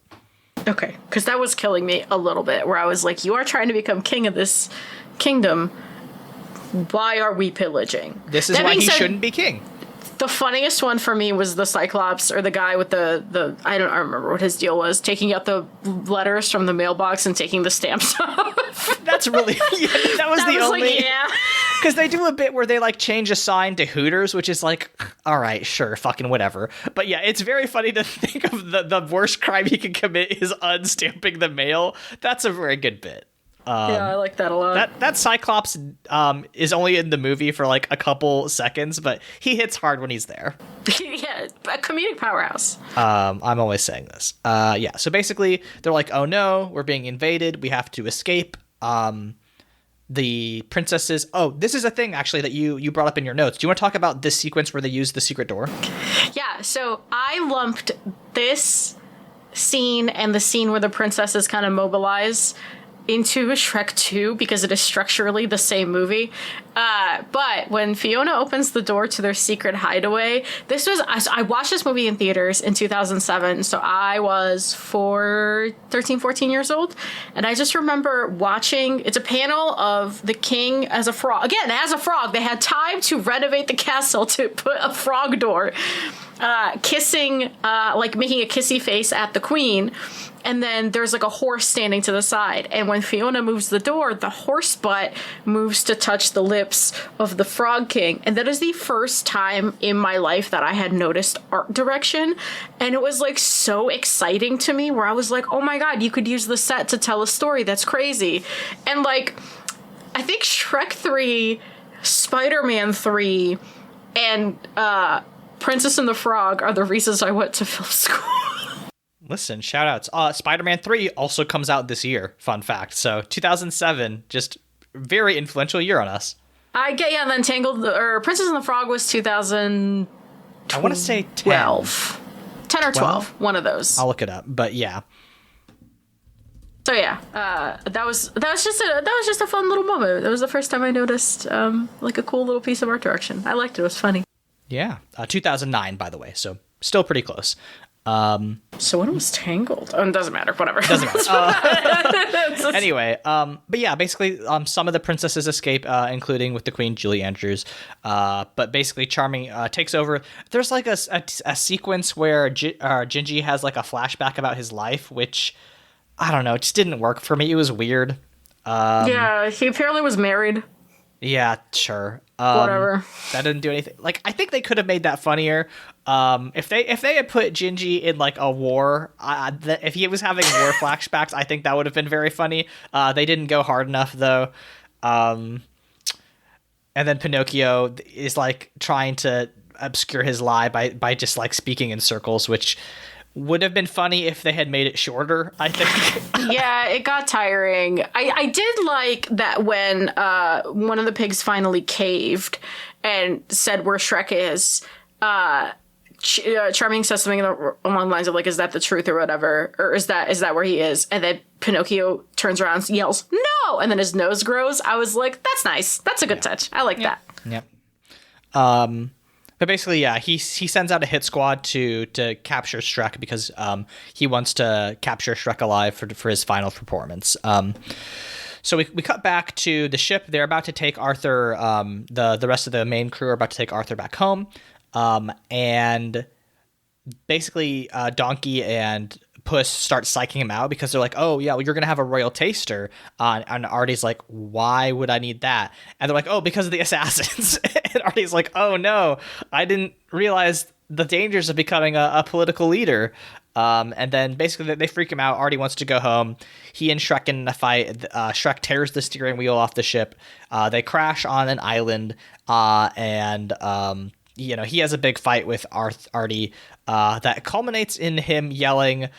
Okay, because that was killing me a little bit, where I was like, you are trying to become king of this kingdom. Why are we pillaging? This is why he shouldn't be king. The funniest one for me was the Cyclops, or the guy with the I don't remember what his deal was, taking out the letters from the mailbox and taking the stamps off. That's really, that was the only. Like, yeah. Because they do a bit where they like change a sign to Hooters, which is like, all right, sure, fucking whatever. But yeah, it's very funny to think of the worst crime he can commit is unstamping the mail. That's a very good bit. Yeah, I like that a lot. That Cyclops is only in the movie for like a couple seconds, but he hits hard when he's there. Yeah, a comedic powerhouse. I'm always saying this. Yeah, so basically they're like, oh no, we're being invaded. We have to escape. The princesses. Oh, this is a thing actually that you brought up in your notes. Do you want to talk about this sequence where they use the secret door? Yeah, so I lumped this scene and the scene where the princesses kind of mobilize into Shrek 2 because it is structurally the same movie. But when Fiona opens the door to their secret hideaway, I watched this movie in theaters in 2007, so I was 13, 14 years old, and I just remember watching, it's a panel of the king as a frog. Again, as a frog, they had time to renovate the castle to put a frog door, kissing, like making a kissy face at the queen. And then there's like a horse standing to the side. And when Fiona moves the door, the horse butt moves to touch the lips of the Frog King. And that is the first time in my life that I had noticed art direction. And it was like so exciting to me, where I was like, oh my God, you could use the set to tell a story. That's crazy. And like, I think Shrek 3, Spider-Man 3, and Princess and the Frog are the reasons I went to film school. Listen, shout outs. Spider-Man 3 also comes out this year. Fun fact. So 2007, just very influential year on us. And then Tangled, or Princess and the Frog was 2012. I want to say 10. 10 or 12, one of those. I'll look it up, but yeah. So yeah, that was just a fun little moment. That was the first time I noticed like a cool little piece of art direction. I liked it. It was funny. Yeah, 2009, by the way. So still pretty close. So when was Tangled? Oh, it doesn't matter. Whatever. Doesn't matter. Anyway, but yeah, basically, some of the princesses escape, including with the Queen, Julie Andrews. But basically, Charming takes over. There's like a sequence where Gingy has like a flashback about his life, which I don't know, it just didn't work for me. It was weird. Yeah, he apparently was married. Yeah, sure. Whatever. That didn't do anything. Like, I think they could have made that funnier. If they had put Gingy in like a war, if he was having war flashbacks, I think that would have been very funny. They didn't go hard enough though. And then Pinocchio is like trying to obscure his lie by just like speaking in circles, which would have been funny if they had made it shorter, I think. Yeah, it got tiring. I did like that when one of the pigs finally caved and said where Shrek is. Charming says something along the lines of like, is that the truth or whatever? Or is that where he is? And then Pinocchio turns around and yells, no! And then his nose grows. I was like, that's nice. That's a good touch. I like that. Yep. But basically, yeah, he sends out a hit squad to capture Shrek because he wants to capture Shrek alive for his final performance. So we cut back to the ship. They're about to take Arthur. The rest of the main crew are about to take Arthur back home. And basically, Donkey and Puss start psyching him out because they're like, oh, yeah, well, you're going to have a royal taster. And Artie's like, why would I need that? And they're like, oh, because of the assassins. And Artie's like, oh, no, I didn't realize the dangers of becoming a political leader. And then basically they freak him out. Artie wants to go home. He and Shrek in a fight. Shrek tears the steering wheel off the ship. They crash on an island. And he has a big fight with Artie that culminates in him yelling,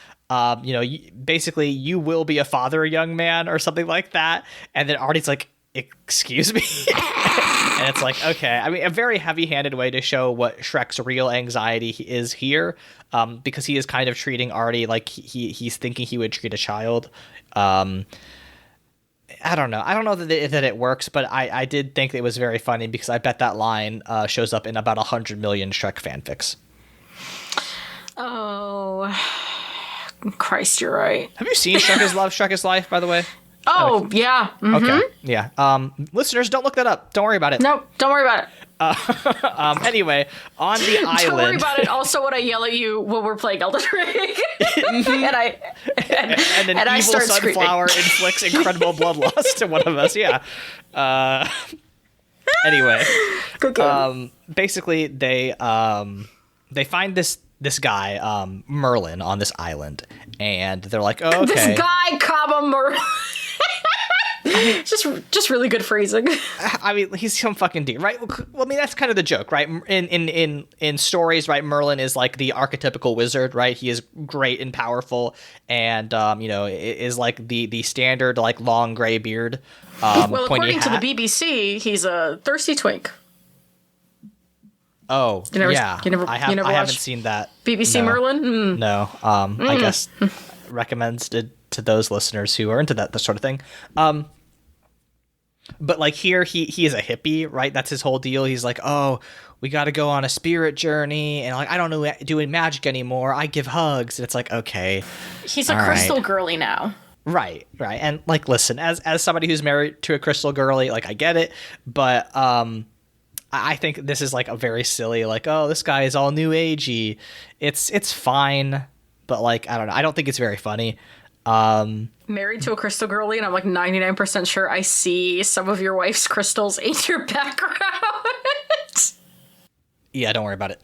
basically you will be a father, young man, or something like that. And then Artie's like, excuse me? And it's like, okay. I mean, a very heavy-handed way to show what Shrek's real anxiety is here, because he is kind of treating Artie like he's thinking he would treat a child. I don't know. I don't know that it works, but I did think it was very funny because I bet that line shows up in about 100 million Shrek fanfics. Oh, Christ, you're right. Have you seen Shrek is Love, Shrek is Life, by the way? Oh, yeah. Mm-hmm. Okay. Yeah. Listeners, don't look that up. Don't worry about it. Nope, don't worry about it. Anyway, on the island. Don't worry about it. Also, when I yell at you when we're playing Elden Ring, and an evil sunflower inflicts incredible blood loss to one of us. Yeah. Anyway, good game. Basically, they find this guy, Merlin, on this island, and they're like, oh, okay. This guy, comma, Merlin. Just really good phrasing. I mean, he's some fucking dude, right? Well, I mean, that's kind of the joke, right? In stories, right? Merlin is like the archetypical wizard, right? He is great and powerful, and is like the standard like long gray beard. Well, according to the BBC, he's a thirsty twink. Oh, yeah. I haven't seen that. BBC no. Merlin? Mm. No. I guess recommends to those listeners who are into that sort of thing. But like here, he is a hippie, right? That's his whole deal. He's like, oh, we got to go on a spirit journey, and like I don't know doing magic anymore. I give hugs, and it's like, okay. He's a crystal girly now. Right. And like, listen, as somebody who's married to a crystal girly, like I get it, but I think this is like a very silly, like, oh, this guy is all new agey. It's fine, but like I don't know. I don't think it's very funny. Married to a crystal girly, and I'm like 99% sure I see some of your wife's crystals in your background. Yeah, don't worry about it.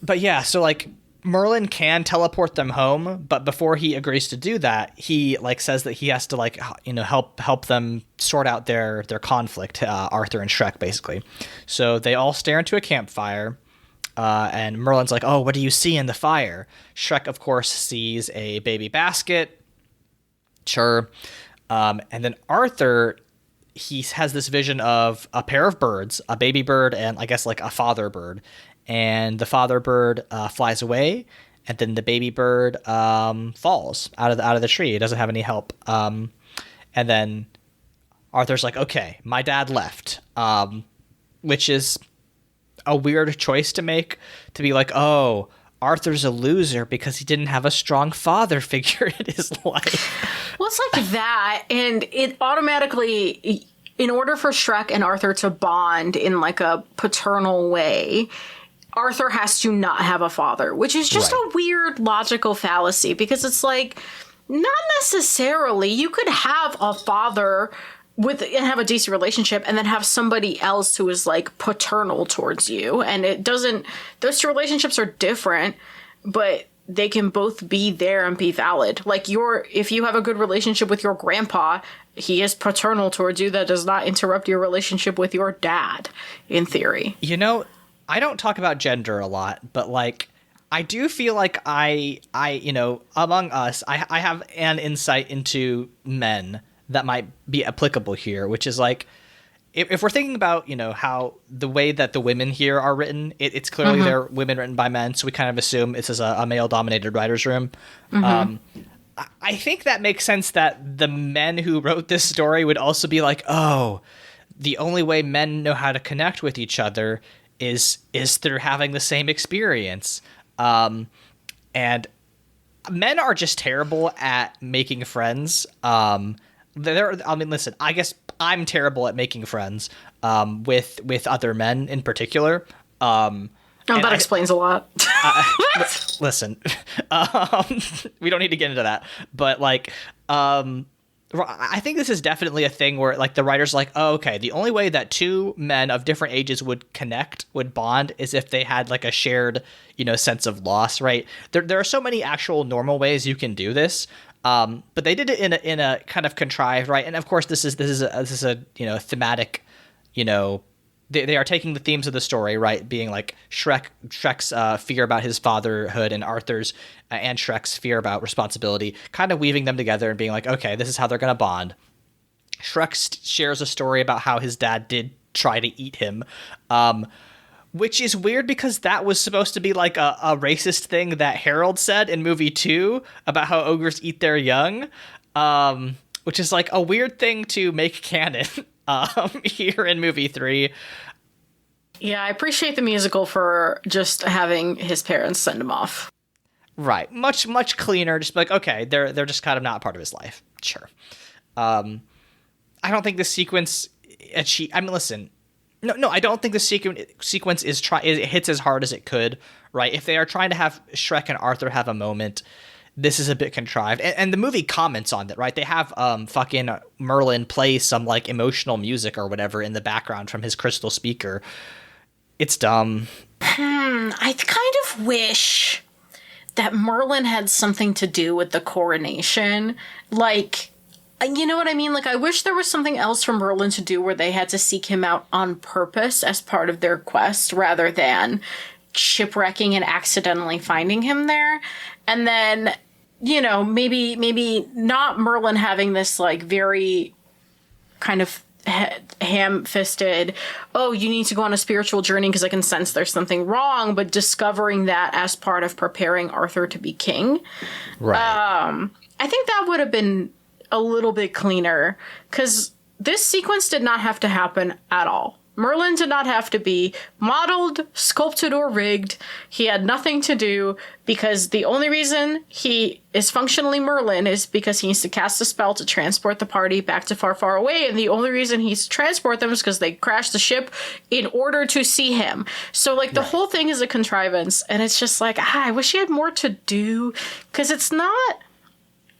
But yeah, so like Merlin can teleport them home, but before he agrees to do that, he like says that he has to like help them sort out their conflict, Arthur and Shrek basically. So they all stare into a campfire. And Merlin's like, oh, what do you see in the fire? Shrek, of course, sees a baby basket. Sure. And then Arthur, he has this vision of a pair of birds, a baby bird and I guess like a father bird. And the father bird flies away, and then the baby bird falls out of the tree. It doesn't have any help. And then Arthur's like, okay, my dad left, which is a weird choice to make, to be like, oh, Arthur's a loser because he didn't have a strong father figure in his life. Well, it's like that, and it automatically, in order for Shrek and Arthur to bond in like a paternal way, Arthur has to not have a father, which is just a weird logical fallacy, because it's like, not necessarily. You could have a father and have a decent relationship, and then have somebody else who is like paternal towards you. And it doesn't, those two relationships are different, but they can both be there and be valid. Like if you have a good relationship with your grandpa, he is paternal towards you. That does not interrupt your relationship with your dad, in theory. I don't talk about gender a lot, but like, I do feel like I among us, I have an insight into men that might be applicable here, which is like, if we're thinking about, how the way that the women here are written, it's clearly they're women written by men. So we kind of assume this is a male dominated writer's room. I think that makes sense that the men who wrote this story would also be like, oh, the only way men know how to connect with each other is through having the same experience. And men are just terrible at making friends. Listen, I guess I'm terrible at making friends with other men in particular. That explains a lot. Listen, we don't need to get into that, but like, I think this is definitely a thing where like the writer's like, oh, okay, the only way that two men of different ages would bond is if they had like a shared, sense of loss, right? There are so many actual normal ways you can do this. But they did it in a kind of contrived, right? And of course, this is a thematic, they are taking the themes of the story, right, being like Shrek's fear about his fatherhood and Arthur's and Shrek's fear about responsibility, kind of weaving them together and being like, okay, this is how they're going to bond. Shrek shares a story about how his dad did try to eat him, which is weird because that was supposed to be like a racist thing that Harold said in movie 2 about how ogres eat their young, which is like a weird thing to make canon here in movie 3. Yeah, I appreciate the musical for just having his parents send him off. Right. Much cleaner. Just like, okay, they're just kind of not part of his life. Sure. I don't think the sequence listen. No, I don't think the sequence it hits as hard as it could, right? If they are trying to have Shrek and Arthur have a moment, this is a bit contrived. And the movie comments on that, right? They have fucking Merlin play some like emotional music or whatever in the background from his crystal speaker. It's dumb. I kind of wish that Merlin had something to do with the coronation. Like, you know what I mean? Like, I wish there was something else for Merlin to do where they had to seek him out on purpose as part of their quest rather than shipwrecking and accidentally finding him there. And then, you know, maybe not Merlin having this, like, very kind of ham-fisted, oh, you need to go on a spiritual journey because I can sense there's something wrong, but discovering that as part of preparing Arthur to be king. Right. I think that would have been a little bit cleaner, because this sequence did not have to happen at all. Merlin did not have to be modeled, sculpted, or rigged. He had nothing to do, because the only reason he is functionally Merlin is because he needs to cast a spell to transport the party back to far, far away, and the only reason he needs to transport them is because they crashed the ship in order to see him. So, like, the whole thing is a contrivance, and it's just like, I wish he had more to do, because it's not...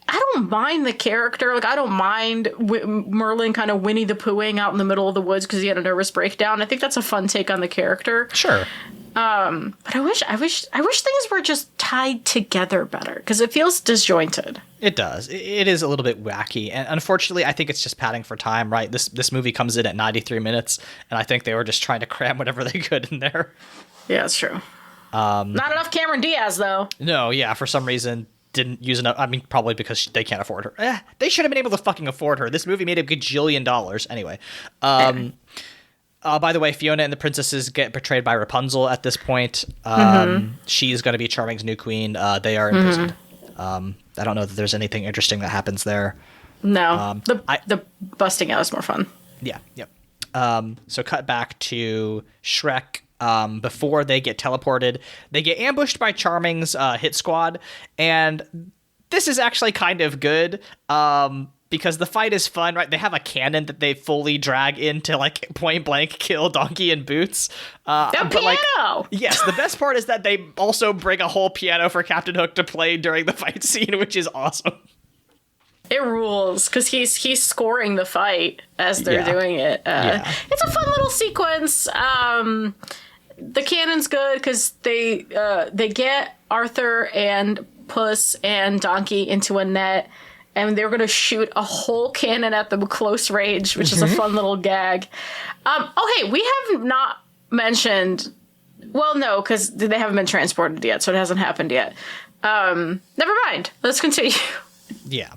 I don't mind the character. Like, I don't mind Merlin kind of Winnie the Poohing out in the middle of the woods because he had a nervous breakdown. I think that's a fun take on the character. Sure. But I wish things were just tied together better, because it feels disjointed. It does. It is a little bit wacky, and unfortunately, I think it's just padding for time. Right. This movie comes in at 93 minutes, and I think they were just trying to cram whatever they could in there. Yeah, it's true. Not enough Cameron Diaz, though. No. Yeah. For some reason, didn't use enough. I mean, probably because they can't afford her. They should have been able to fucking afford her. This movie made $1 gajillion. Anyway. By the way, Fiona and the princesses get betrayed by Rapunzel at this point. She's going to be Charming's new queen. They are imprisoned. I don't know that there's anything interesting that happens there. No. The busting out is more fun. Yeah. Yep. So cut back to Shrek. Before they get teleported, they get ambushed by Charming's hit squad, and this is actually kind of good because the fight is fun, right? They have a cannon that they fully drag in to like point blank kill Donkey and Boots. The piano! Like, yes, the best part is that they also bring a whole piano for Captain Hook to play during the fight scene, which is awesome. It rules, because he's scoring the fight as they're doing it. It's a fun little sequence. The cannon's good because they get Arthur and Puss and Donkey into a net, and they're going to shoot a whole cannon at them close range, which is a fun little gag. Hey, we have not mentioned... Well, no, because they haven't been transported yet, so it hasn't happened yet. Never mind. Let's continue. Yeah.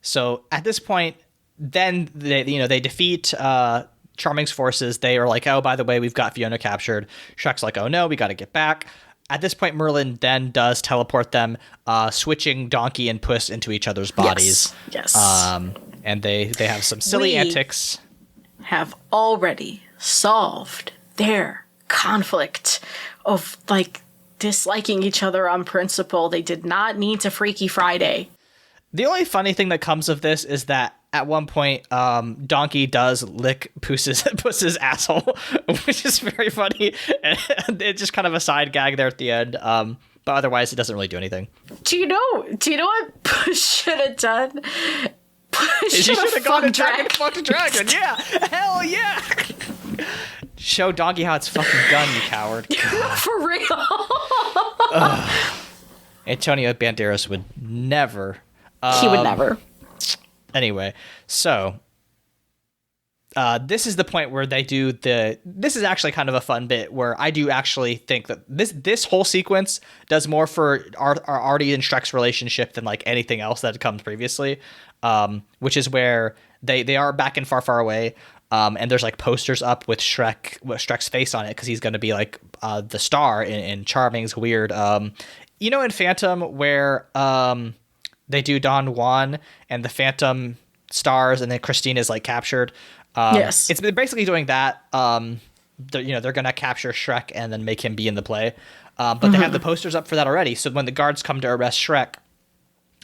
So at this point, then they defeat... Charming's forces. They are like, oh, by the way, we've got Fiona captured. Shrek's like, oh no, we got to get back. At this point, Merlin then does teleport them, switching Donkey and Puss into each other's bodies. Yes. And they have some silly antics. Have already solved their conflict of like disliking each other on principle. They did not need to Freaky Friday. The only funny thing that comes of this is that at one point, Donkey does lick Puss's asshole, which is very funny. It's just kind of a side gag there at the end. But otherwise, it doesn't really do anything. Do you know what Puss should have done? Puss should have gone and fucked a dragon. Yeah, hell yeah. Show Donkey how it's fucking done, you coward. For real. Antonio Banderas would never. He would never. Anyway, so this is the point where they do this is actually kind of a fun bit where I do actually think that this whole sequence does more for Artie and Shrek's relationship than like anything else that comes previously, which is where they are back in Far, Far Away. And there's like posters up with Shrek's face on it because he's going to be like the star in Charming's weird. In Phantom where they do Don Juan and the Phantom stars and then Christine is like captured. Yes, it's basically doing that. They're going to capture Shrek and then make him be in the play. But they have the posters up for that already. So when the guards come to arrest Shrek,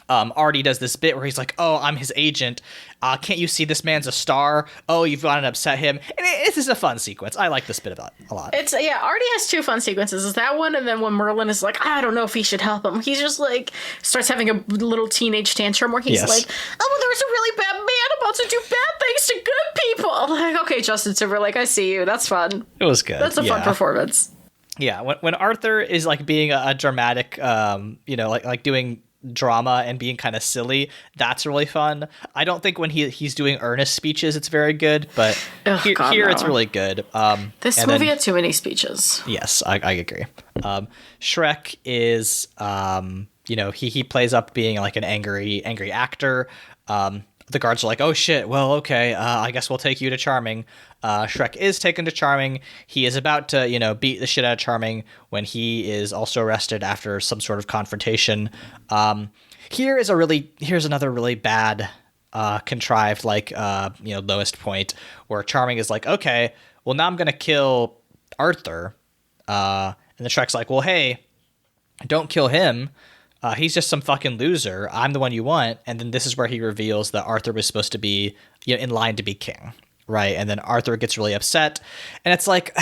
Artie does this bit where he's like, "Oh, I'm his agent. Can't you see this man's a star? Oh, you've gone and upset him." And this is a fun sequence. I like this bit about a lot. Artie has two fun sequences. Is that one, and then when Merlin is like, "I don't know if he should help him," he's just like starts having a little teenage tantrum where he's like, "Oh, well, there's a really bad man about to do bad things to good people." I'm like, okay, Justin Timberlake, I see you. That's fun. It was good. That's a fun performance. Yeah, when Arthur is like being a dramatic, like doing drama and being kind of silly, that's really fun. I don't think when he's doing earnest speeches it's very good, but here it's really good. This movie had too many speeches. Yes, I agree. Shrek is he plays up being like an angry actor. The guards are like, "Oh shit, well, okay, I guess we'll take you to Charming." Shrek is taken to Charming. He is about to, beat the shit out of Charming when he is also arrested after some sort of confrontation. Here's another really bad, contrived, lowest point where Charming is like, "Okay, well, now I'm going to kill Arthur." And the Shrek's like, "Well, hey, don't kill him. He's just some fucking loser. I'm the one you want." And then this is where he reveals that Arthur was supposed to be in line to be king. Right. And then Arthur gets really upset. And it's like,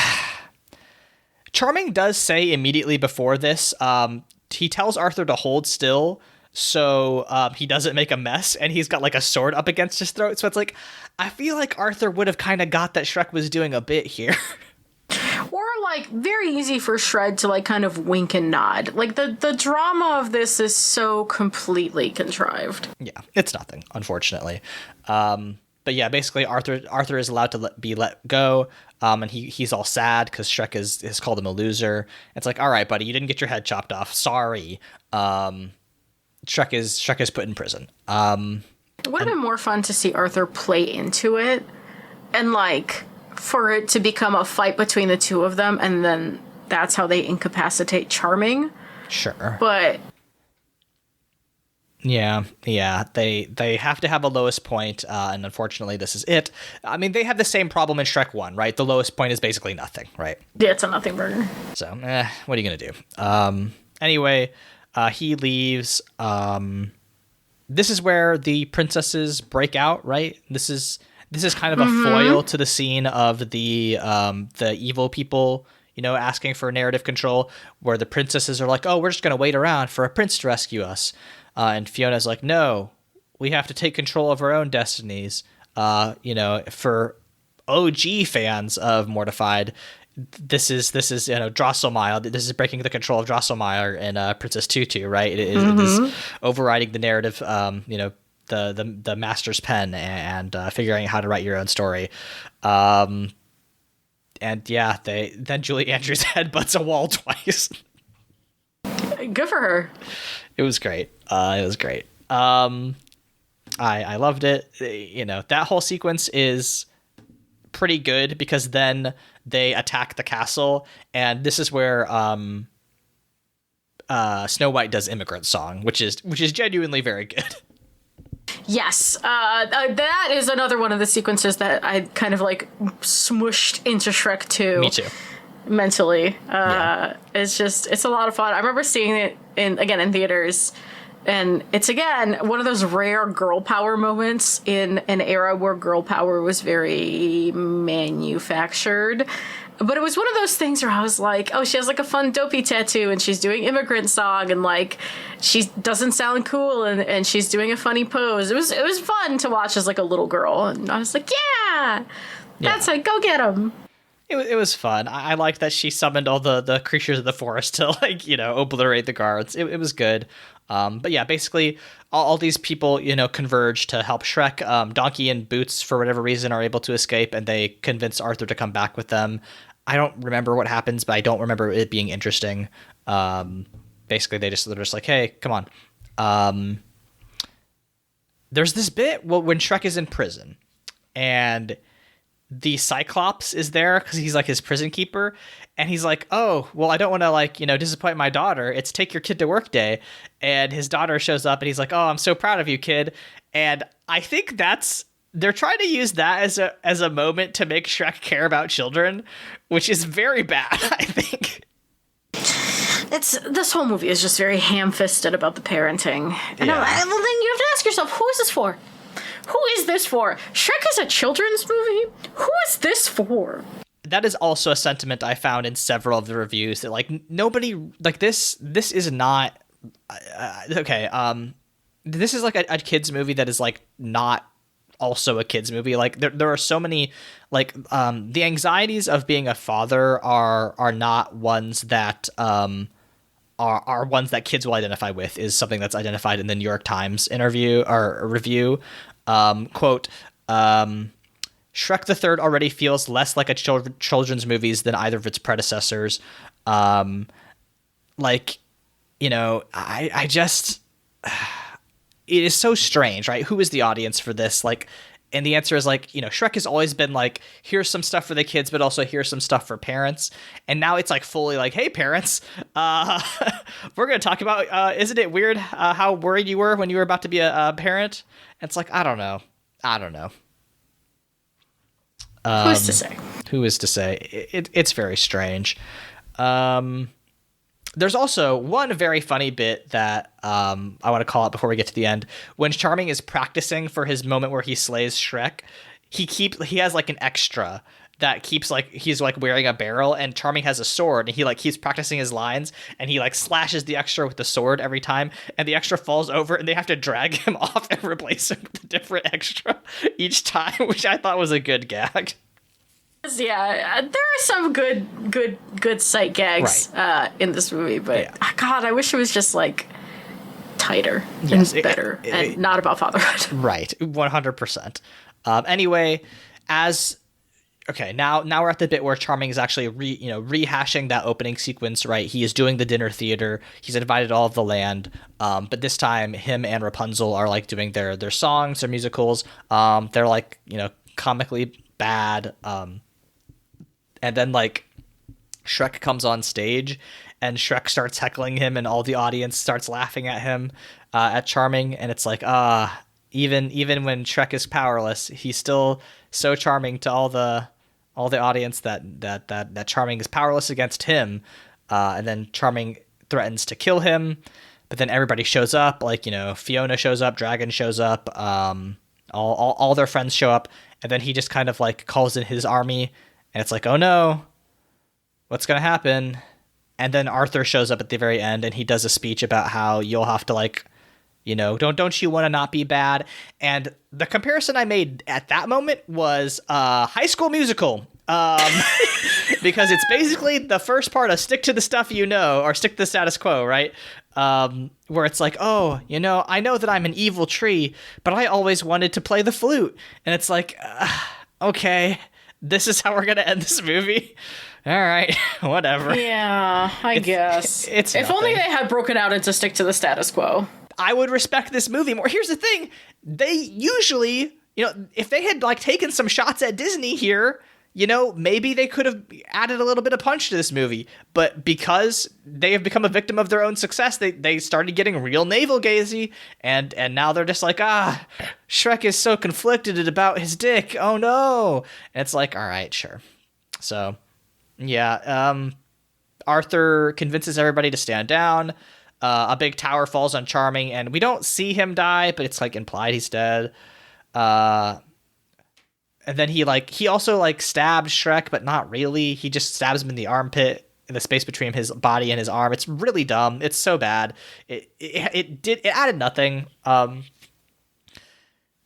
Charming does say immediately before this, he tells Arthur to hold still so he doesn't make a mess. And he's got like a sword up against his throat. So it's like, I feel like Arthur would have kind of got that Shrek was doing a bit here. Or like very easy for Shred to like kind of wink and nod. Like the drama of this is so completely contrived. Yeah, it's nothing, unfortunately. But yeah, basically Arthur is allowed to be let go, and he's all sad because Shrek has called him a loser. It's like, all right, buddy, you didn't get your head chopped off. Sorry. Shrek is put in prison. It would have been more fun to see Arthur play into it, and like for it to become a fight between the two of them, and then that's how they incapacitate Charming. Sure. But Yeah, they have to have a lowest point, and unfortunately this is it. I mean, they have the same problem in Shrek 1, right? The lowest point is basically nothing, right? Yeah, it's a nothing burger. So, what are you going to do? Anyway, he leaves. This is where the princesses break out, right? This is kind of a foil to the scene of the evil people, asking for narrative control, where the princesses are like, "Oh, we're just going to wait around for a prince to rescue us." And Fiona's like, "No, we have to take control of our own destinies." For OG fans of Mortified, this is Drosselmeyer. This is breaking the control of Drosselmeyer and Princess Tutu, right? It is overriding the narrative. The master's pen and figuring out how to write your own story. And yeah, then Julie Andrews headbutts a wall twice. Good for her. It was great. I loved it. That whole sequence is pretty good because then they attack the castle, and this is where Snow White does Immigrant Song, which is genuinely very good. Yes, that is another one of the sequences that I kind of like smushed into Shrek 2. Me too. Mentally. It's a lot of fun. I remember seeing it in theaters, and it's again one of those rare girl power moments in an era where girl power was very manufactured. But it was one of those things where I was like, oh, she has like a fun dopey tattoo and she's doing Immigrant Song and like she doesn't sound cool and she's doing a funny pose. It was fun to watch as like a little girl, and I was like, yeah. That's like, go get them. it was fun. I liked that she summoned all the creatures of the forest to, like, obliterate the guards. It was good. But yeah, basically all these people, converge to help Shrek. Donkey and Boots, for whatever reason, are able to escape, and they convince Arthur to come back with them. I don't remember what happens, but I don't remember it being interesting. Basically, they're just like, hey, come on. There's this bit when Shrek is in prison, and the Cyclops is there because he's like his prison keeper, and he's like, oh, well, I don't want to disappoint my daughter. It's take your kid to work day. And his daughter shows up and he's like, oh, I'm so proud of you, kid. And I think they're trying to use that as a moment to make Shrek care about children, which is very bad, I think. This whole movie is just very ham-fisted about the parenting. And then you have to ask yourself, who is this for? Who is this for? Shrek is a children's movie? Who is this for? That is also a sentiment I found in several of the reviews, that nobody, this is not okay. This is a kids movie that is not also a kids movie. There are so many, the anxieties of being a father are not ones that are ones that kids will identify with, is something that's identified in the New York Times interview or review. Quote, Shrek the Third already feels less like a children's movies than either of its predecessors. I just, it is so strange, right? Who is the audience for this? And the answer is Shrek has always been here's some stuff for the kids, but also here's some stuff for parents. And now it's fully hey, parents, we're going to talk about, isn't it weird how worried you were when you were about to be a parent? And it's I don't know. Who's to say? Who is to say? It's very strange. There's also one very funny bit that I want to call out before we get to the end. When Charming is practicing for his moment where he slays Shrek, he has an extra that keeps he's wearing a barrel, and Charming has a sword, and he keeps practicing his lines, and he slashes the extra with the sword every time, and the extra falls over, and they have to drag him off and replace him with a different extra each time, which I thought was a good gag. Yeah, there are some good sight gags in this movie, but God, I wish it was just tighter and better and not about fatherhood. Right, 100%. Anyway, now we're at the bit where Charming is actually rehashing that opening sequence. Right, he is doing the dinner theater. He's invited all of the land, but this time him and Rapunzel are doing their songs, their musicals. They're comically bad. And then Shrek comes on stage, and Shrek starts heckling him, and all the audience starts laughing at him, at Charming. And it's even when Shrek is powerless, he's still so charming to all the audience that Charming is powerless against him. And then Charming threatens to kill him, but then everybody shows up. Fiona shows up, Dragon shows up, all their friends show up, and then he just kind of calls in his army. And it's oh no, what's going to happen? And then Arthur shows up at the very end, and he does a speech about how you'll have to don't you want to not be bad? And the comparison I made at that moment was High School Musical. Because it's basically the first part of stick to the stuff or stick to the status quo, right? Where it's oh, I know that I'm an evil tree, but I always wanted to play the flute. And it's okay, this is how we're going to end this movie. All right, whatever. Yeah, I guess. It's if only they had broken out into stick to the status quo. I would respect this movie more. Here's the thing. They usually, if they had taken some shots at Disney here, maybe they could have added a little bit of punch to this movie. But because they have become a victim of their own success, they started getting real navel-gazy, and now they're just Shrek is so conflicted about his dick. Oh no. And it's all right, sure. So, yeah, Arthur convinces everybody to stand down. A big tower falls on Charming, and we don't see him die, but it's implied he's dead. And then he also stabs Shrek, but not really. He just stabs him in the armpit, in the space between his body and his arm. It's really dumb. It's so bad. It added nothing. But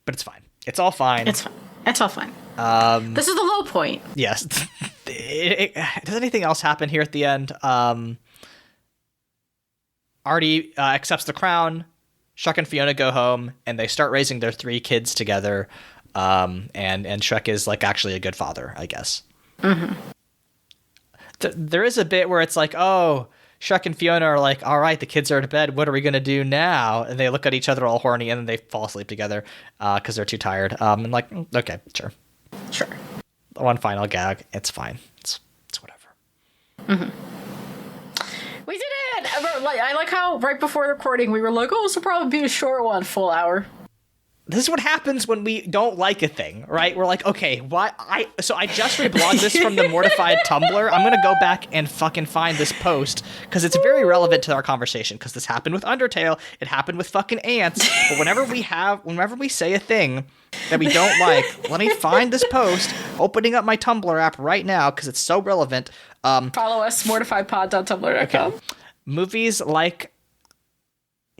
it's fine. It's all fine. It's all fine. This is the low point. Yes. does anything else happen here at the end? Artie accepts the crown. Shrek and Fiona go home, and they start raising their 3 kids together. And Shrek is like actually a good father, I guess. Mm-hmm. There is a bit where it's like, oh, Shrek and Fiona are like, all right, the kids are to bed. What are we going to do now? And they look at each other all horny, and then they fall asleep together because they're too tired. And like, okay, sure. Sure. One final gag. It's fine. It's whatever. Mm-hmm. We did it! I like how right before recording we were like, oh, this will probably be a short one, full hour. This is what happens when we don't like a thing, right? We're like, okay, so I just reblogged this from the Mortified Tumblr. I'm going to go back and fucking find this post because it's very relevant to our conversation because this happened with Undertale. It happened with fucking ants. But whenever we say a thing that we don't like, let me find this post, opening up my Tumblr app right now because it's so relevant. Follow us, mortifiedpod.tumblr.com. Okay. Movies like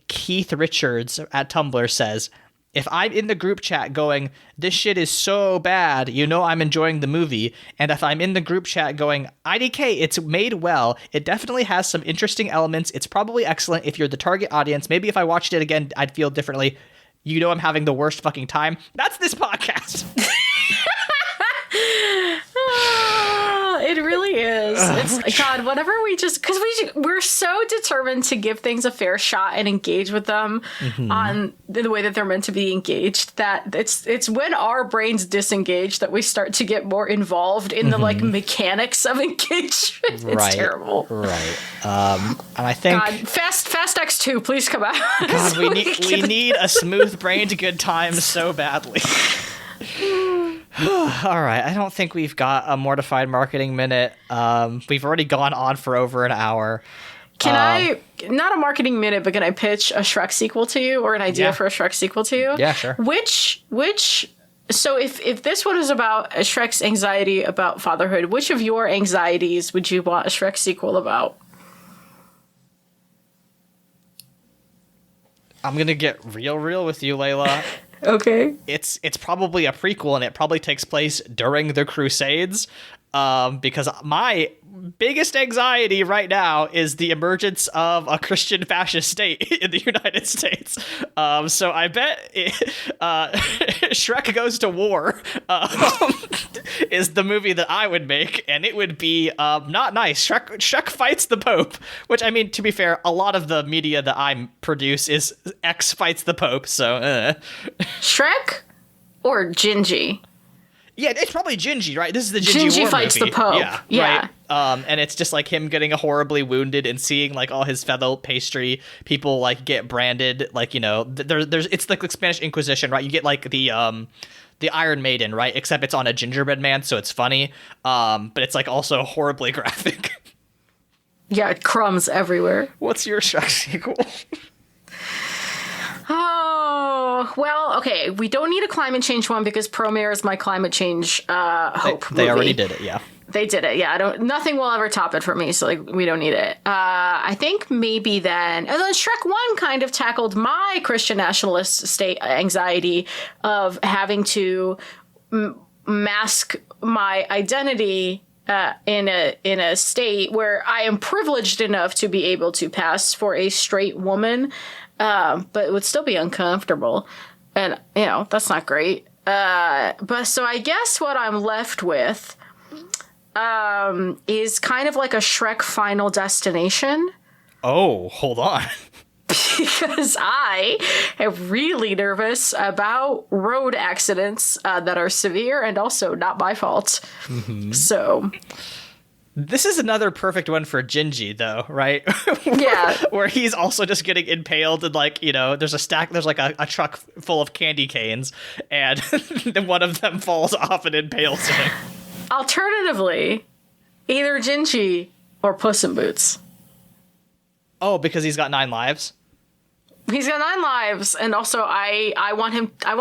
Keith Richards at Tumblr says, if I'm in the group chat going, this shit is so bad, you know I'm enjoying the movie, and if I'm in the group chat going, IDK, it's made well, it definitely has some interesting elements, it's probably excellent if you're the target audience, maybe if I watched it again, I'd feel differently, you know I'm having the worst fucking time, that's this podcast. It really is. It's God, whenever we just because we're so determined to give things a fair shot and engage with them on the way that they're meant to be engaged, that it's when our brains disengage that we start to get more involved in the like mechanics of engagement. It's terrible. Right. And I think God, Fast X2, please come out. God, we need a smooth-brained good time so badly. All right, I don't think we've got a Mortified marketing minute. We've already gone on for over an hour. Can I, not a marketing minute, but can I pitch a Shrek sequel to you or an idea for a Shrek sequel to you? Yeah, sure. So if this one is about Shrek's anxiety about fatherhood, which of your anxieties would you want a Shrek sequel about? I'm going to get real with you, Leyla. Okay. It's probably a prequel, and it probably takes place during the Crusades, because my biggest anxiety right now is the emergence of a Christian fascist state in the United States. So I bet Shrek Goes to War is the movie that I would make, and it would be not nice. Shrek fights the Pope, which, I mean, to be fair, a lot of the media that I produce is X fights the Pope, so... Shrek or Gingy? Yeah, it's probably Gingy, right? This is the Gingy War fights movie. The Pope. Yeah. Right? And it's just like him getting horribly wounded and seeing like all his fellow pastry people like get branded. Like, you know, there's it's like the Spanish Inquisition, right? You get like the Iron Maiden, right? Except it's on a gingerbread man, so it's funny. But it's like also horribly graphic. Yeah, crumbs everywhere. What's your Shrek sequel? Oh, well, okay. We don't need a climate change one because Promare is my climate change hope They movie. already did it, yeah. They did it, yeah. Nothing will ever top it for me, so like we don't need it. I think maybe then, and then Shrek 1 kind of tackled my Christian nationalist state anxiety of having to mask my identity in a state where I am privileged enough to be able to pass for a straight woman. But it would still be uncomfortable. And, you know, that's not great. But so I guess what I'm left with is kind of like a Shrek Final Destination. Oh, hold on. Because I am really nervous about road accidents that are severe and also not my fault. Mm-hmm. So... This is another perfect one for Gingy, though, right? Yeah. Where he's also just getting impaled and, like, you know, there's like a truck full of candy canes, and then one of them falls off and impales him. Alternatively, either Gingy or Puss in Boots. Oh, because he's got 9 lives? He's got 9 lives, and also I want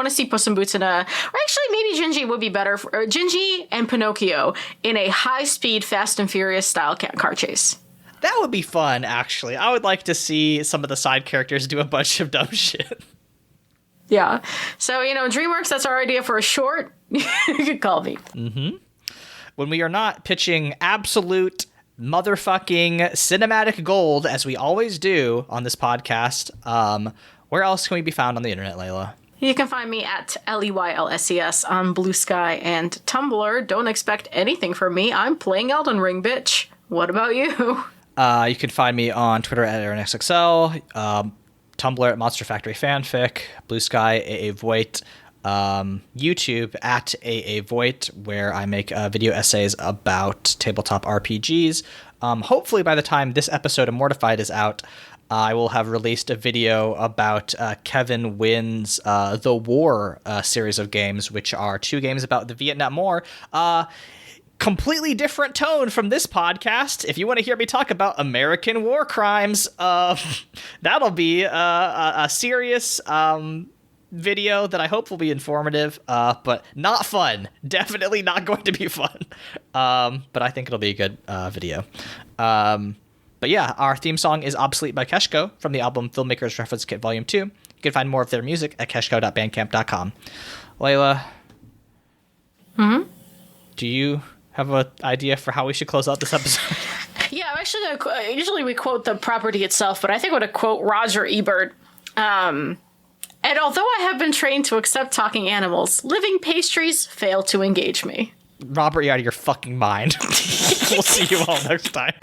to see Puss in Boots in a... Or actually, maybe Gingy would be better for... Gingy and Pinocchio in a high-speed Fast and Furious style car chase. That would be fun, actually. I would like to see some of the side characters do a bunch of dumb shit. Yeah. So, you know, DreamWorks, that's our idea for a short. You could call me. Mm-hmm. when we are not pitching absolute motherfucking cinematic gold, as we always do on this podcast, where else can we be found on the internet, Leyla? You can find me at LEYLSES on Blue Sky and Tumblr. Don't expect anything from me. I'm playing Elden Ring, bitch. What about you? You can find me on Twitter at AaronXXL, Tumblr at Monster Factory Fanfic, Blue Sky, AA Voigt, YouTube at AA Voigt, where I make video essays about tabletop RPGs. Hopefully by the time this episode of Mortified is out, I will have released a video about Kevin Wynn's The War series of games, which are 2 games about the Vietnam War. Completely different tone from this podcast. If you want to hear me talk about American war crimes, that'll be a serious video that I hope will be informative, but not fun. Definitely not going to be fun. But I think it'll be a good video. But yeah, our theme song is Obsolete by Keshco from the album Filmmaker's Reference Kit Volume 2. You can find more of their music at keshco.bandcamp.com. Leyla, do you have an idea for how we should close out this episode? Yeah, I'm actually going to... Usually we quote the property itself, but I think I'm going to quote Roger Ebert. And although I have been trained to accept talking animals, living pastries fail to engage me. Robert, you're out of your fucking mind. We'll see you all next time.